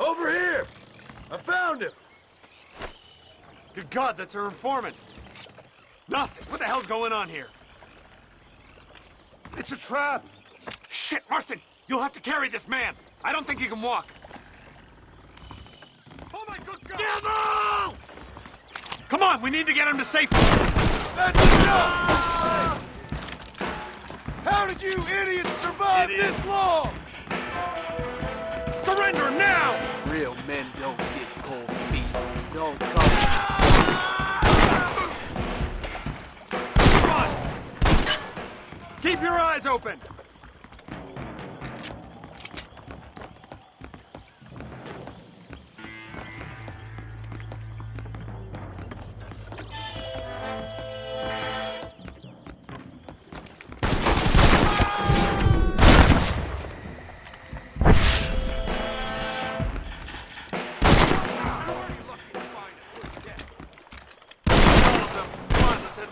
Over here! I found him! Good God, that's our informant! Gnostics, what the hell's going on here? It's a trap! Shit, Marston! You'll have to carry this man! I don't think he can walk! Oh my good God! Devil! Come on, we need to get him to safety! That's enough! How did you idiots survive this long? Surrender now! Real men don't get cold feet. Don't come. Come on! Keep your eyes open!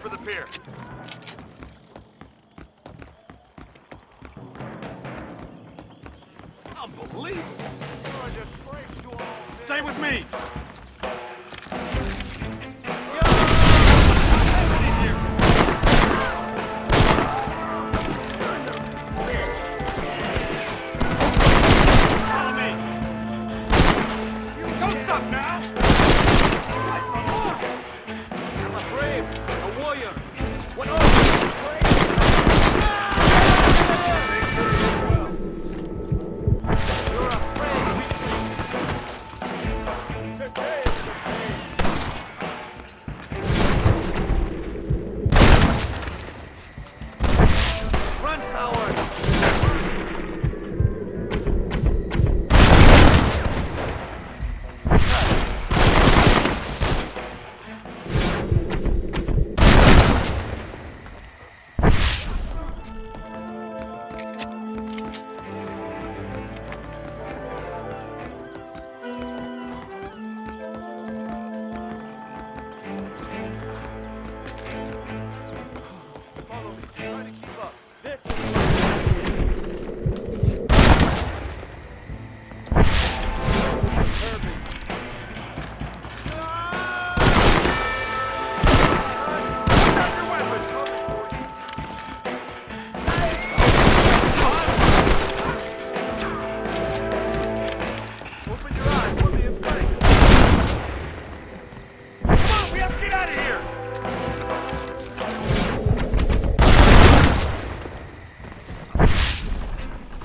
For the pier. Unbelievable! You're a disgrace to all this. Stay with me! Follow me! Don't stop now! I'm a brave, a warrior. What Run, coward!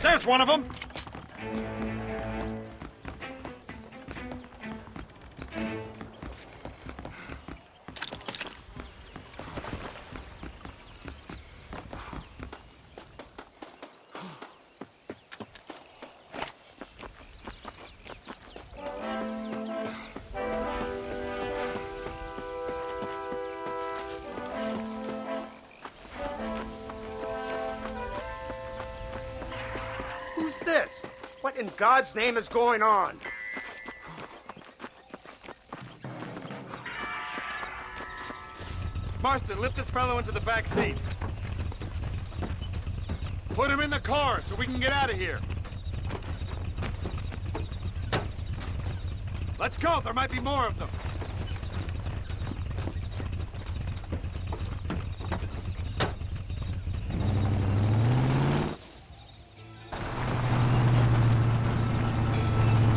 There's one of them! Who's this? What in God's name is going on? Marston, lift this fellow into the back seat. Put him in the car so we can get out of here. Let's go, there might be more of them.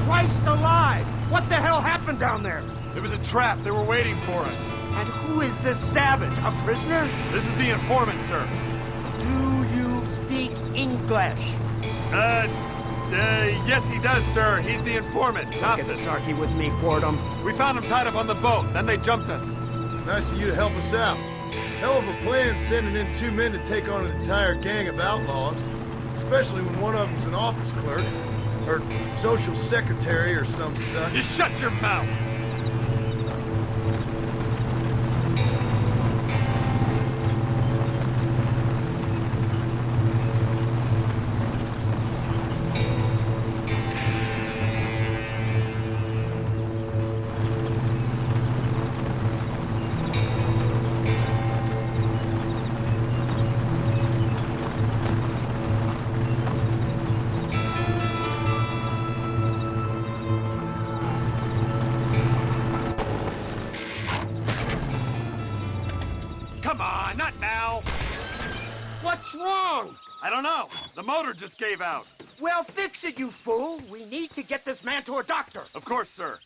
Christ alive! What the hell happened down there? It was a trap. They were waiting for us. And who is this savage? A prisoner? This is the informant, sir. Do you speak English? Yes he does, sir. He's the informant. Don't get snarky with me, Fordham. We found him tied up on the boat. Then they jumped us. Nice of you to help us out. Hell of a plan sending in 2 men to take on an entire gang of outlaws. Especially when one of them's an office clerk. Or social secretary or some such. You shut your mouth! wrong? I don't know. The motor just gave out. Well, fix it, you fool. We need to get this man to a doctor. Of course, sir.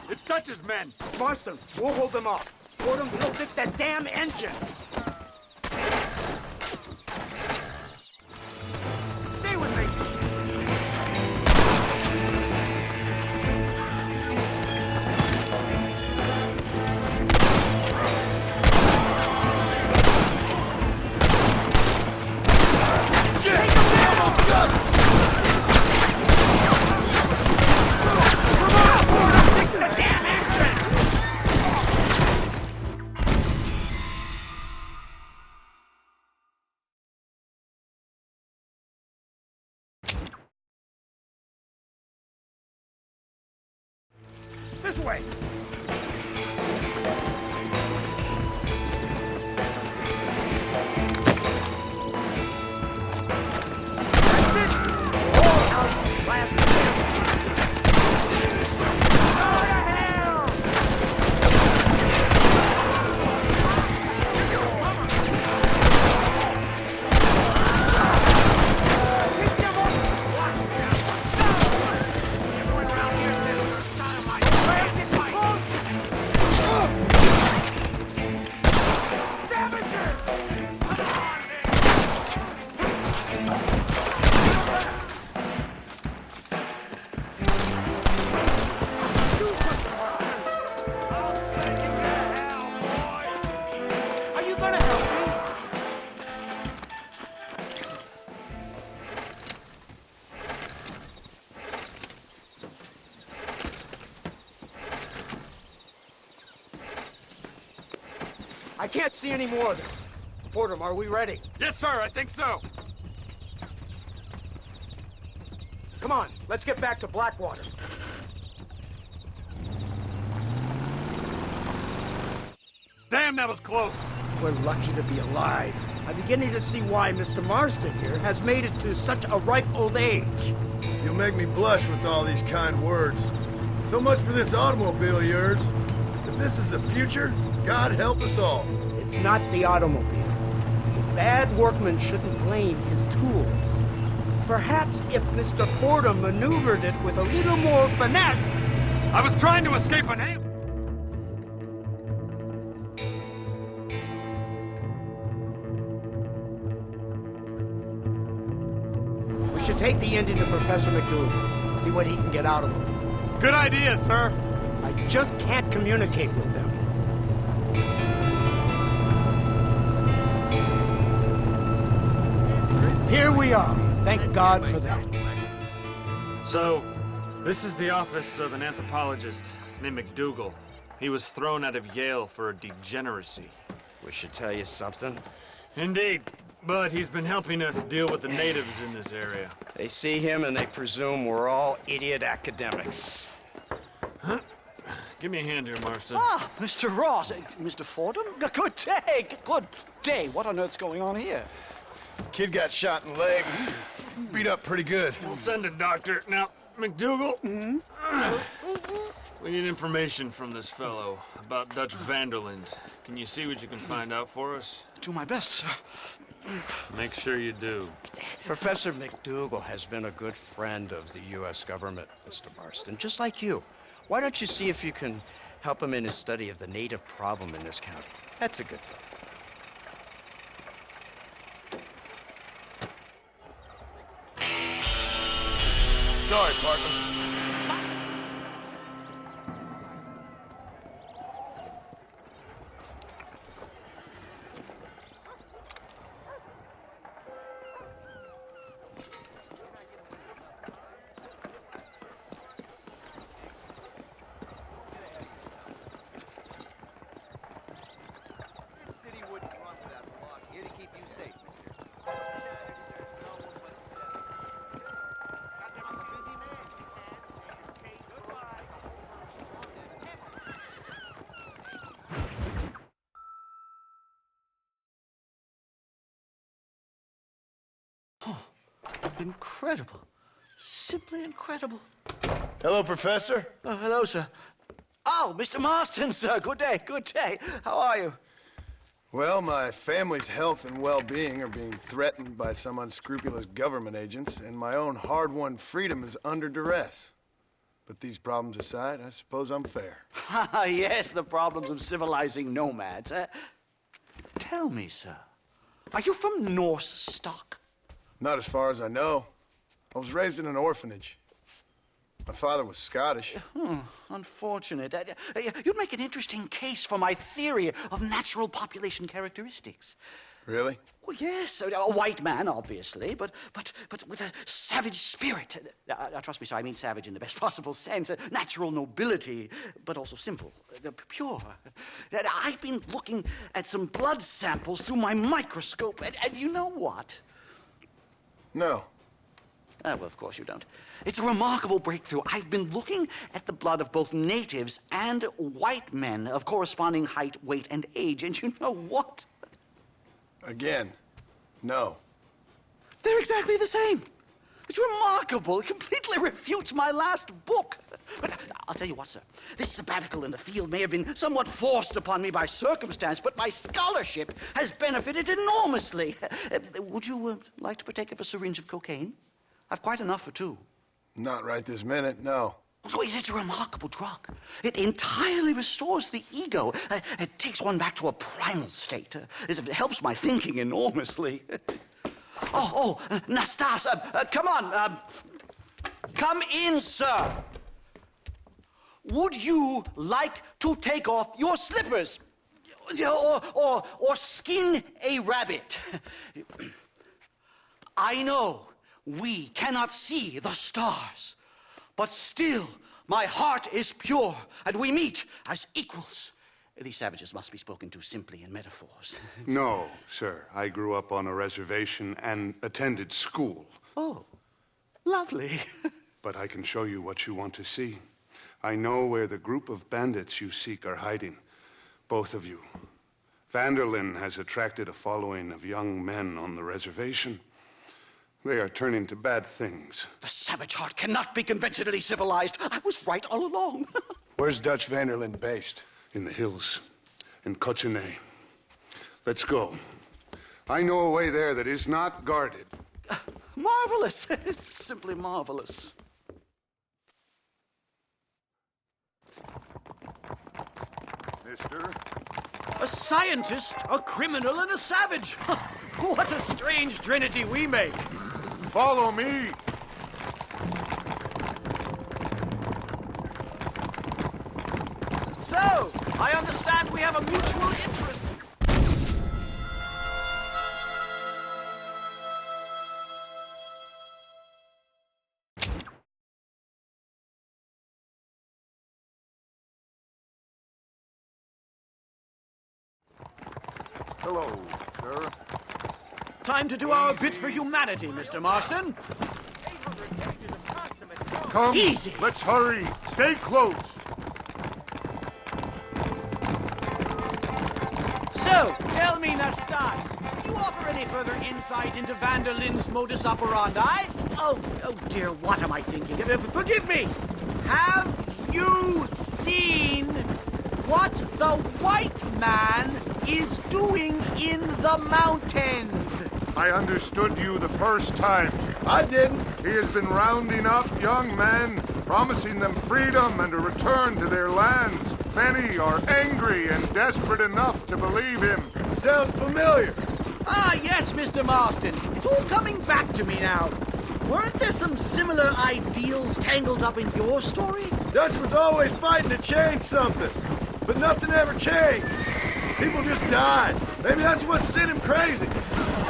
It's Dutch's men. Marston, we'll hold them off. Fordham, we'll fix that damn engine. Stay with me. This way! I can't see any more of them. Fordham, are we ready? Yes, sir, I think so. Come on, let's get back to Blackwater. Damn, that was close. We're lucky to be alive. I'm beginning to see why Mr. Marston here has made it to such a ripe old age. You'll make me blush with all these kind words. So much for this automobile of yours. If this is the future, God help us all. It's not the automobile. The bad workman shouldn't blame his tools. Perhaps if Mr. Fordham maneuvered it with a little more finesse. I was trying to escape an amp. We should take the Indian to Professor McDougal. See what he can get out of him. Good idea, sir. I just can't communicate with them. Here we are. Thank God for that. So, this is the office of an anthropologist named McDougal. He was thrown out of Yale for a degeneracy. We should tell you something. Indeed, but he's been helping us deal with the natives in this area. They see him and they presume we're all idiot academics. Huh? Give me a hand here, Marston. Ah, Mr. Ross. Mr. Fordham? Good day. Good day. What on earth's going on here? Kid got shot in the leg. Beat up pretty good. We'll send a doctor. Now, McDougal, we need information from this fellow about Dutch Vanderland. Can you see what you can find out for us? Do my best, sir. Make sure you do. Professor McDougal has been a good friend of the U.S. government, Mr. Marston, just like you. Why don't you see if you can help him in his study of the native problem in this county? That's a good thing. Sorry, partner. Incredible. Simply incredible. Hello, Professor. Hello, sir. Oh, Mr. Marston, sir. Good day. Good day. How are you? Well, my family's health and well-being are being threatened by some unscrupulous government agents, and my own hard-won freedom is under duress. But these problems aside, I suppose I'm fair. Yes, the problems of civilizing nomads. Tell me, sir, are you from Norse stock? Not as far as I know. I was raised in an orphanage. My father was Scottish. Unfortunate. You'd make an interesting case for my theory of natural population characteristics. Really? Well, yes, a white man, obviously, but with a savage spirit. Trust me, sir, I mean savage in the best possible sense. Natural nobility, but also simple, pure. I've been looking at some blood samples through my microscope, and you know what? No. Well, of course you don't. It's a remarkable breakthrough. I've been looking at the blood of both natives and white men of corresponding height, weight, and age, and you know what? Again, no. They're exactly the same. It's remarkable. It completely refutes my last book. But I'll tell you what, sir. This sabbatical in the field may have been somewhat forced upon me by circumstance, but my scholarship has benefited enormously. Would you like to partake of a syringe of cocaine? I've quite enough for two. Not right this minute, no. So it's a remarkable drug. It entirely restores the ego. It takes one back to a primal state. It helps my thinking enormously. Nastas, come on. Come in, sir. Would you like to take off your slippers? Or skin a rabbit? I know we cannot see the stars, but still my heart is pure, and we meet as equals. These savages must be spoken to simply in metaphors. No, sir. I grew up on a reservation and attended school. Oh, lovely. But I can show you what you want to see. I know where the group of bandits you seek are hiding. Both of you. Vanderlyn has attracted a following of young men on the reservation. They are turning to bad things. The savage heart cannot be conventionally civilized. I was right all along. Where's Dutch Vanderlyn based? In the hills, in Cochene. Let's go. I know a way there that is not guarded. Marvelous. It's simply marvelous. Mister? A scientist, a criminal, and a savage. What a strange trinity we make. Follow me. So, I understand we have a mutual interest. Hello, sir. Time to do our bit for humanity, Mr. Marston. Come, Easy. Let's hurry. Stay close. So, tell me, Nastas, do you offer any further insight into Vanderlyn's modus operandi? Oh dear, what am I thinking? Forgive me. Have you seen what the white man is doing in the mountains? I understood you the first time. I didn't. He has been rounding up young men, promising them freedom and a return to their lands. Many are angry and desperate enough to believe him. Sounds familiar. Ah, yes, Mr. Marston. It's all coming back to me now. Weren't there some similar ideals tangled up in your story? Dutch was always fighting to change something, but nothing ever changed. People just died. Maybe that's what sent him crazy.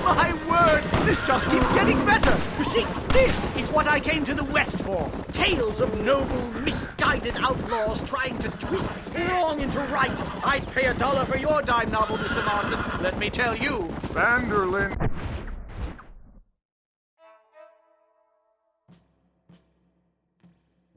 My word, this just keeps getting better. You see, this is what I came to the West for. Tales of noble, misguided outlaws trying to twist wrong into right. I'd pay $1 for your dime novel, Mr. Marston. Let me tell you. Vanderlyn.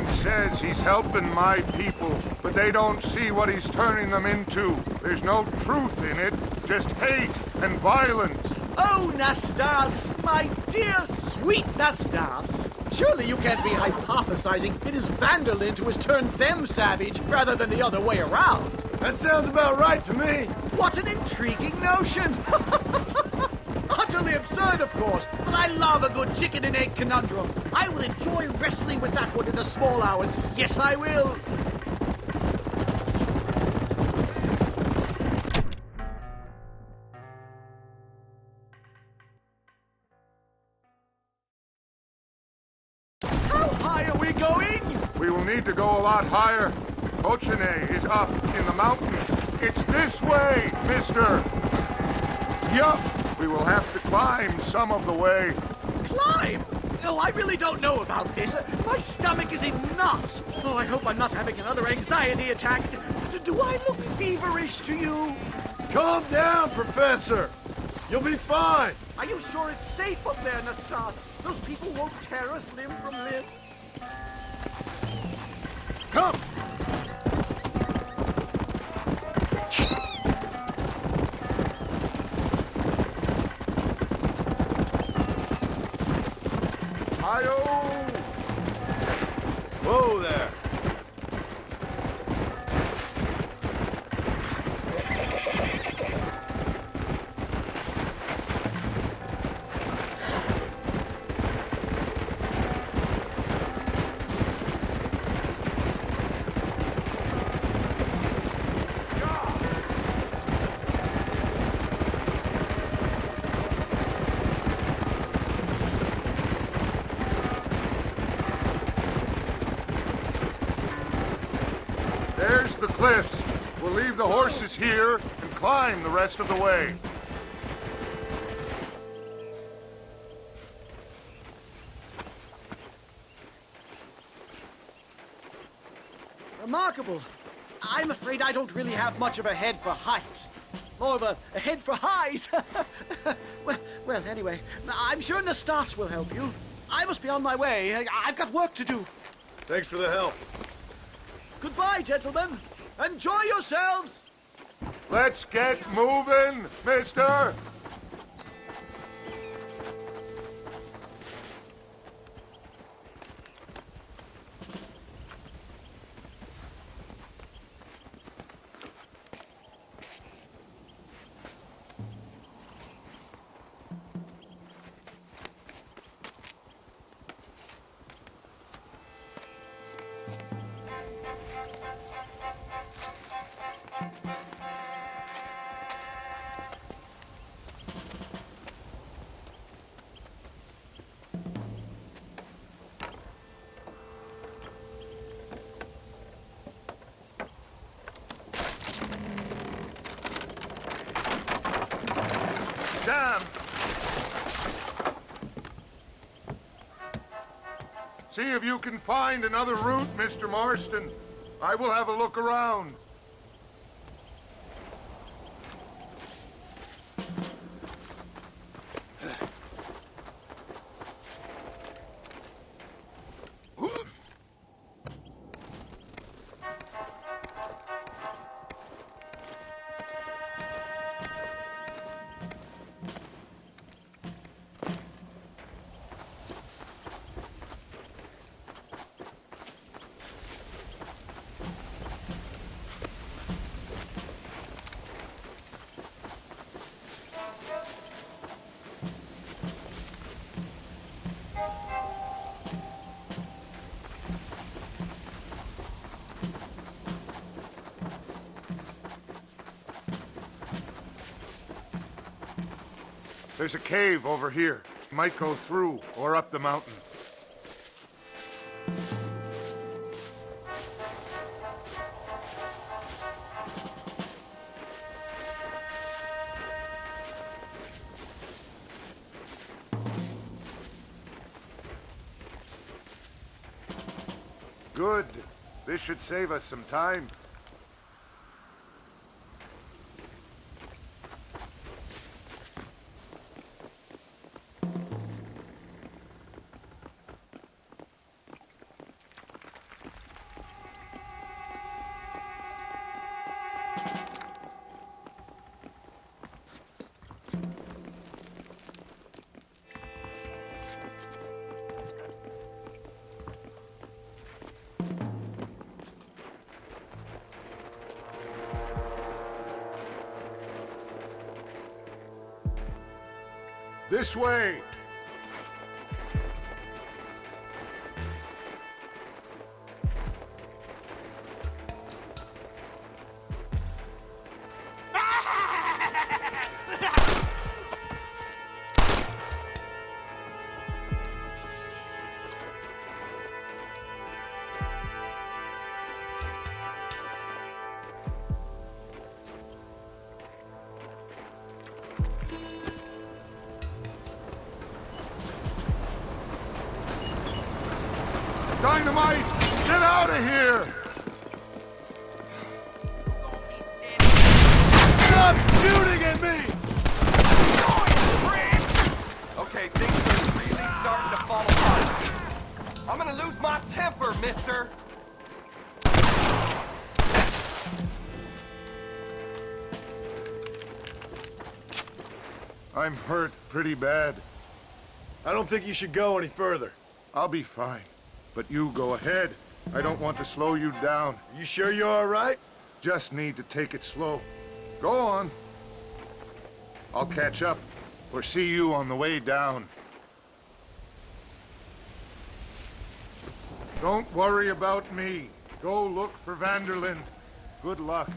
Says he's helping my people, but they don't see what he's turning them into. There's no truth in it, just hate and violence. Oh, Nastas, my dear, sweet Nastas. Surely you can't be hypothesizing it is Vanderlyn who has turned them savage rather than the other way around. That sounds about right to me. What an intriguing notion! Utterly absurd, of course, but I love a good chicken and egg conundrum. I will enjoy wrestling with that one in the small hours. Yes, I will. How high are we going? We will need to go a lot higher. Ochene is up in the mountain. It's this way, mister. Yup. We will have to climb some of the way. Climb? Oh, I really don't know about this. My stomach is in knots. Oh, I hope I'm not having another anxiety attack. Do I look feverish to you? Calm down, Professor. You'll be fine. Are you sure it's safe up there, Nastas? Those people won't tear us limb from limb. Come! Whoa there! There's the cliffs. We'll leave the horses here and climb the rest of the way. Remarkable. I'm afraid I don't really have much of a head for heights. More of a head for highs. well, anyway, I'm sure Nastas will help you. I must be on my way. I've got work to do. Thanks for the help. Goodbye, gentlemen. Enjoy yourselves. Let's get moving, mister. Damn! See if you can find another route, Mr. Marston. I will have a look around. There's a cave over here. Might go through or up the mountain. Good. This should save us some time. This way! Dynamite! Get out of here! Stop shooting at me! Okay, things are really starting to fall apart. I'm gonna lose my temper, mister. I'm hurt pretty bad. I don't think you should go any further. I'll be fine. But you go ahead. I don't want to slow you down. You sure you're all right? Just need to take it slow. Go on. I'll catch up, or see you on the way down. Don't worry about me. Go look for Vanderlyn. Good luck.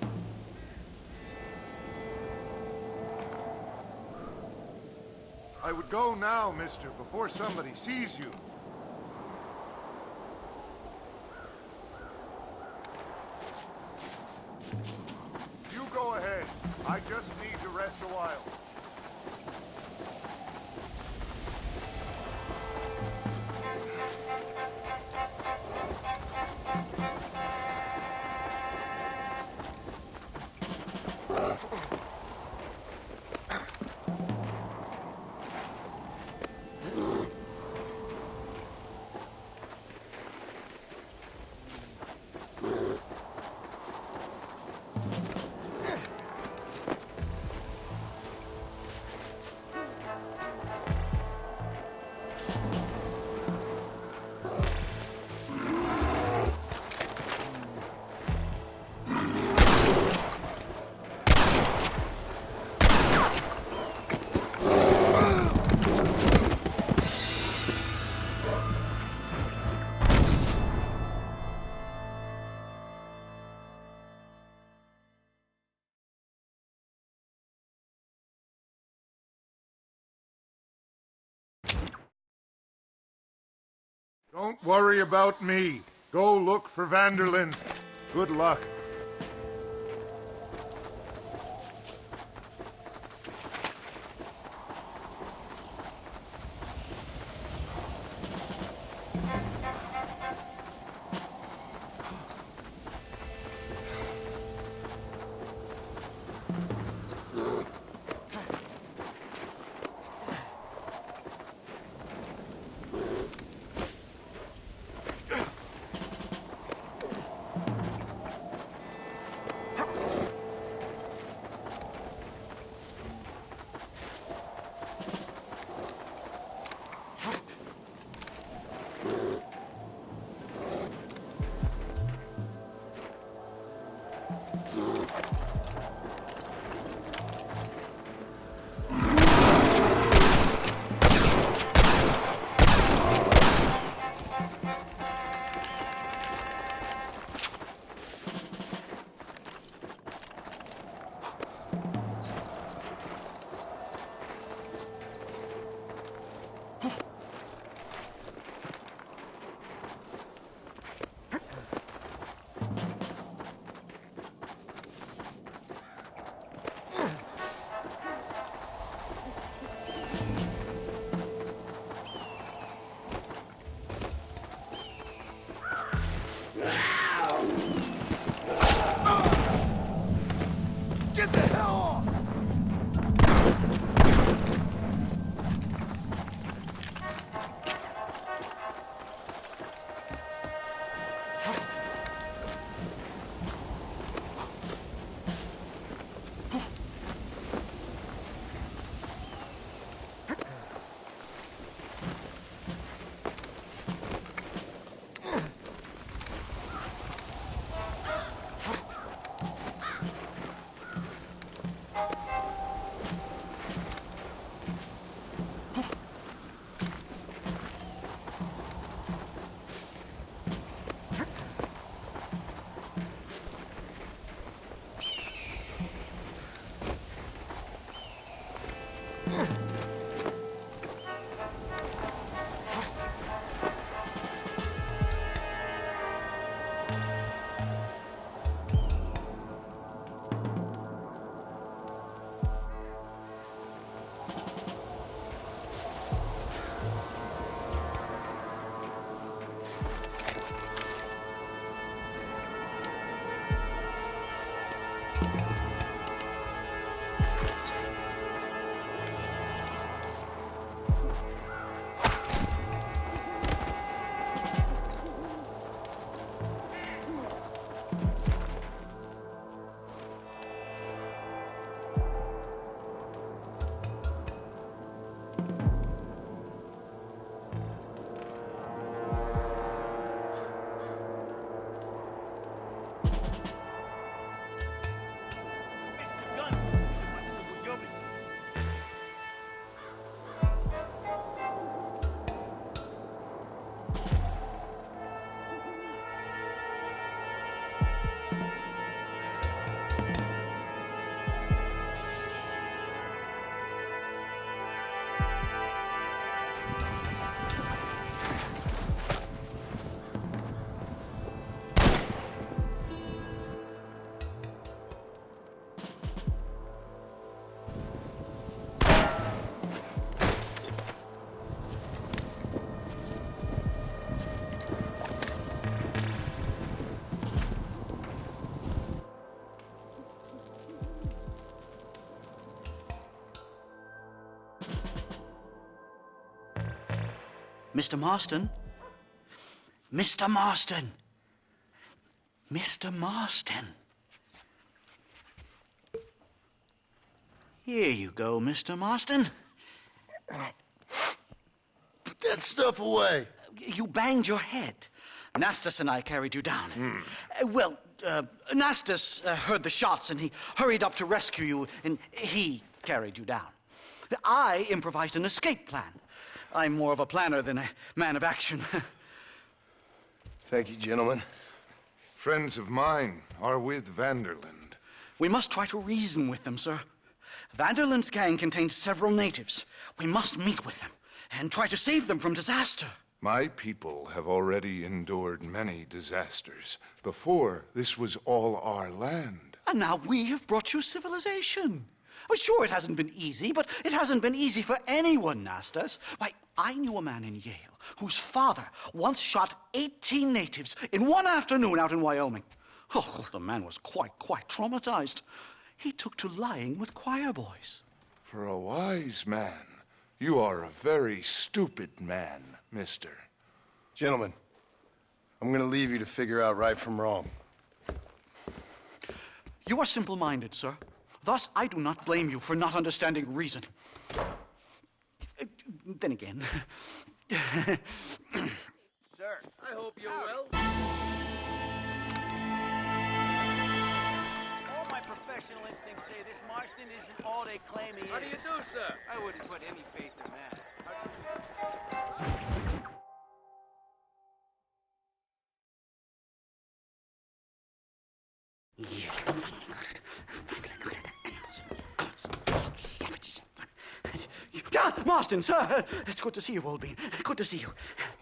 I would go now, mister, before somebody sees you. You go ahead. I just need to rest a while. Don't worry about me. Go look for Vanderlyn. Good luck. Mr. Marston? Mr. Marston! Mr. Marston! Here you go, Mr. Marston. Put that stuff away. You banged your head. Nastas and I carried you down. Nastas heard the shots and he hurried up to rescue you, and he carried you down. I improvised an escape plan. I'm more of a planner than a man of action. Thank you, gentlemen. Friends of mine are with Vanderland. We must try to reason with them, sir. Vanderland's gang contains several natives. We must meet with them and try to save them from disaster. My people have already endured many disasters. Before, this was all our land. And now we have brought you civilization. Well, sure, it hasn't been easy, but it hasn't been easy for anyone, Nastas. Why, I knew a man in Yale whose father once shot 18 natives in one afternoon out in Wyoming. Oh, the man was quite traumatized. He took to lying with choir boys. For a wise man, you are a very stupid man, mister. Gentlemen, I'm going to leave you to figure out right from wrong. You are simple-minded, sir. Thus, I do not blame you for not understanding reason. Then again... Sir, I hope you're well. All my professional instincts say this Marston isn't all they claim he is. How do you do, sir? I wouldn't put any faith in that. Marston, sir! It's good to see you, old bean. Good to see you.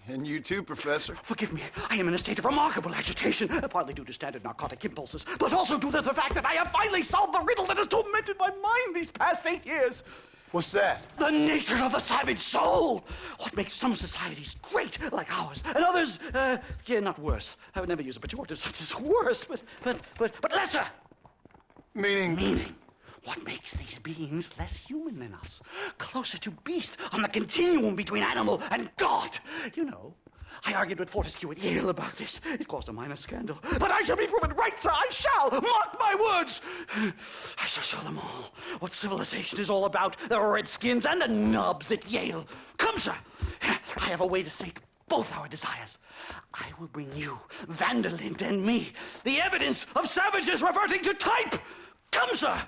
And you too, Professor. Forgive me. I am in a state of remarkable agitation, partly due to standard narcotic impulses, but also due to the fact that I have finally solved the riddle that has tormented my mind these past 8 years. What's that? The nature of the savage soul! What makes some societies great, like ours, and others, not worse. I would never use a pejorative such as worse, but lesser! Meaning. What makes these beings less human than us? Closer to beast on the continuum between animal and God. You know, I argued with Fortescue at Yale about this. It caused a minor scandal. But I shall be proven right, sir. I shall. Mark my words. I shall show them all what civilization is all about. The redskins and the nubs at Yale. Come, sir. I have a way to sate both our desires. I will bring you, Vanderland and me, the evidence of savages reverting to type. Come, sir!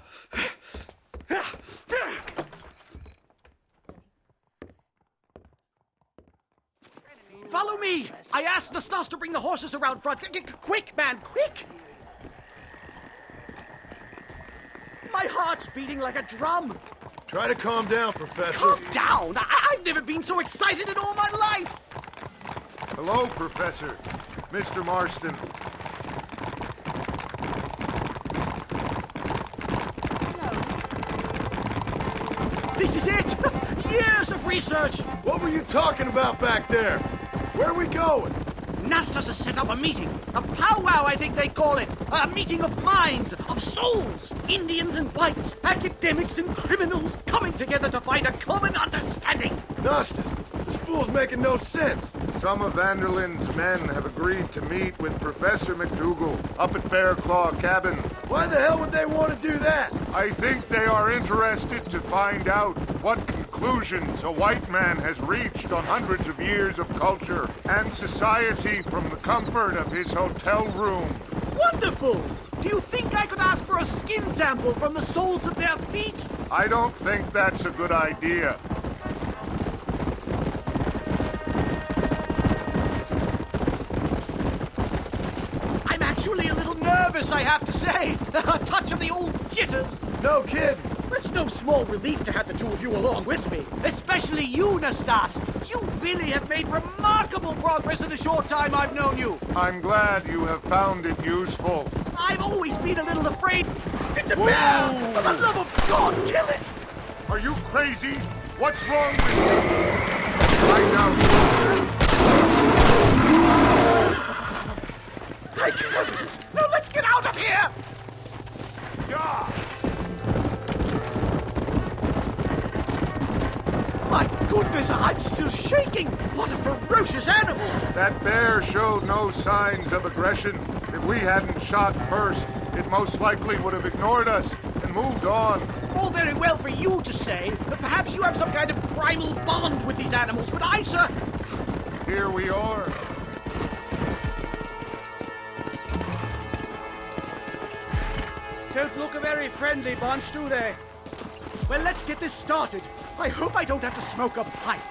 Follow me! I asked Nastas to bring the horses around front. Quick, man, quick! My heart's beating like a drum. Try to calm down, Professor. Calm down! I've never been so excited in all my life! Hello, Professor. Mr. Marston. This is it! Years of research! What were you talking about back there? Where are we going? Nastas has set up a meeting. A powwow, I think they call it. A meeting of minds, of souls. Indians and whites, academics and criminals coming together to find a common understanding. Nastas, this fool's making no sense. Some of Vanderland's men have agreed to meet with Professor McDougal up at Bear Claw Cabin. Why the hell would they want to do that? I think they are interested to find out what conclusions a white man has reached on hundreds of years of culture and society from the comfort of his hotel room. Wonderful! Do you think I could ask for a skin sample from the soles of their feet? I don't think that's a good idea. I'm actually a little nervous, I have to say. A touch of the old jitters. No kidding. It's no small relief to have the two of you along with me. Especially you, Nastas. You really have made remarkable progress in the short time I've known you. I'm glad you have found it useful. I've always been a little afraid. It's a bear! For the love of God, kill it! Are you crazy? What's wrong with you? I know. Thank heavens! Now let's get out of here! Yeah. My goodness, I'm still shaking! eating! What a ferocious animal! That bear showed no signs of aggression. If we hadn't shot first, it most likely would have ignored us and moved on. All very well for you to say, but perhaps you have some kind of primal bond with these animals, but I, sir... Here we are. Don't look a very friendly bunch, do they? Well, let's get this started. I hope I don't have to smoke a pipe.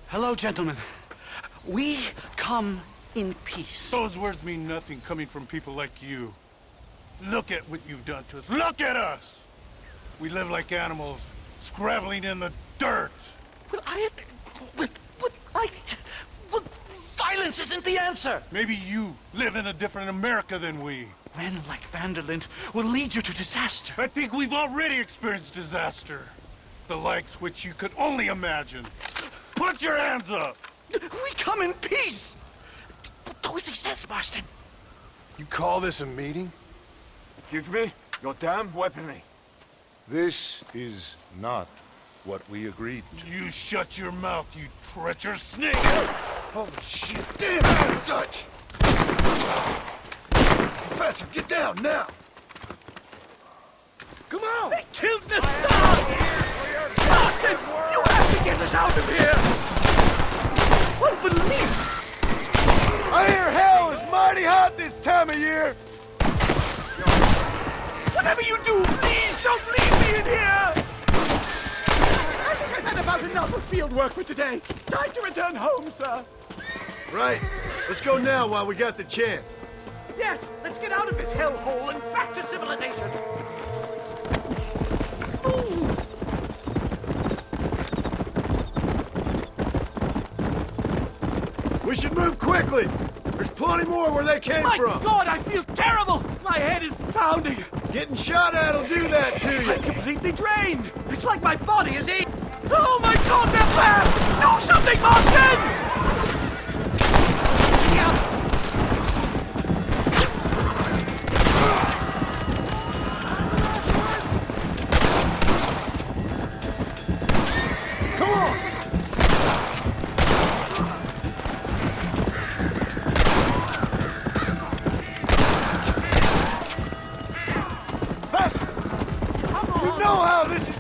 Hello, gentlemen. We come in peace. Those words mean nothing coming from people like you. Look at what you've done to us. Look at us! We live like animals, scrabbling in the dirt. Violence isn't the answer! Maybe you live in a different America than we. Men like Vanderlyn will lead you to disaster. I think we've already experienced disaster. The likes which you could only imagine. Put your hands up! We come in peace! Do as he says, Marston. You call this a meeting? Give me your damn weaponry. This is not what we agreed to. You shut your mouth, you treacherous snake! Holy shit! Damn, out of touch! Professor, get down now! Come on! They killed the star! Marston! You have to get us out of here! Unbelievable! I hear hell is mighty hot this time of year! Whatever you do, please don't leave me in here! I think I've had about enough of field work for today. Time to return home, sir. Right. Let's go now while we got the chance. Yes, let's get out of this hellhole and back to civilization. We should move quickly. There's plenty more where they came My from. God, I feel terrible. My head is pounding. Getting shot at'll do that to you. I'm completely drained. It's like my body is eating. Oh my God, they're back! Do something, Marston!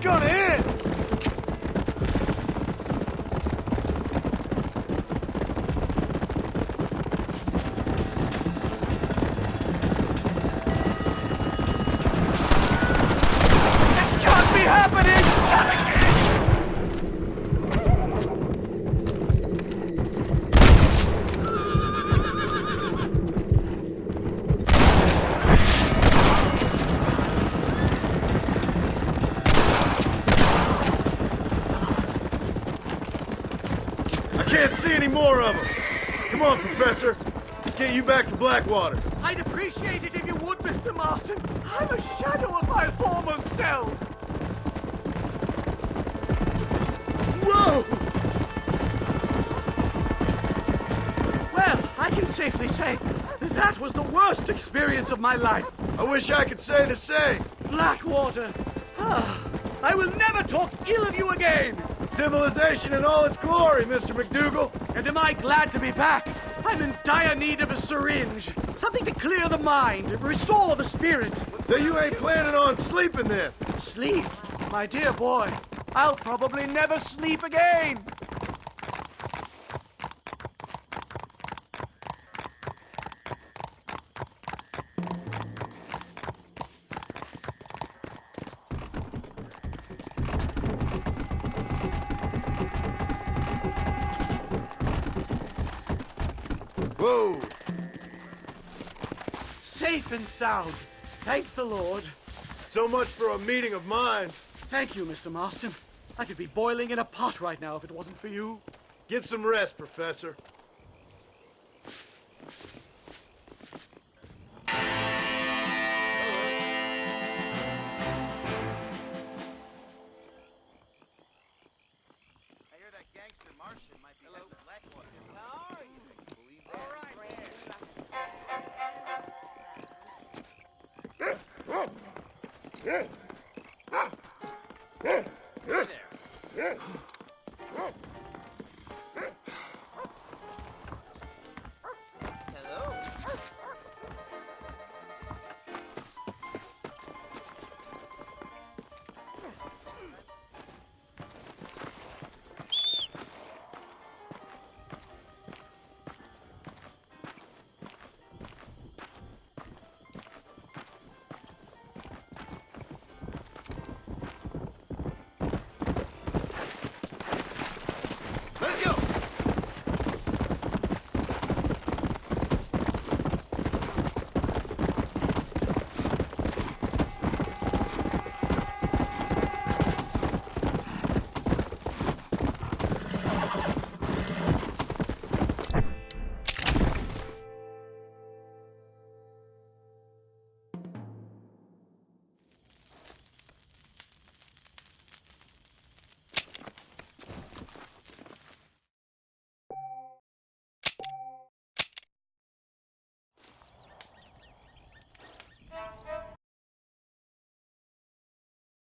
Gonna end! This can't be happening! Can't see any more of them. Come on, Professor. Let's get you back to Blackwater. I'd appreciate it if you would, Mr. Marston. I'm a shadow of my former self. Whoa! Well, I can safely say that was the worst experience of my life. I wish I could say the same. Blackwater. I will never talk ill of you again. Civilization in all its glory, Mr. McDougal. And am I glad to be back? I'm in dire need of a syringe. Something to clear the mind, restore the spirit. So you ain't planning on sleeping then? Sleep? My dear boy, I'll probably never sleep again. Whoa! Safe and sound. Thank the Lord. So much for a meeting of minds. Thank you, Mr. Marston. I could be boiling in a pot right now if it wasn't for you. Get some rest, Professor. There.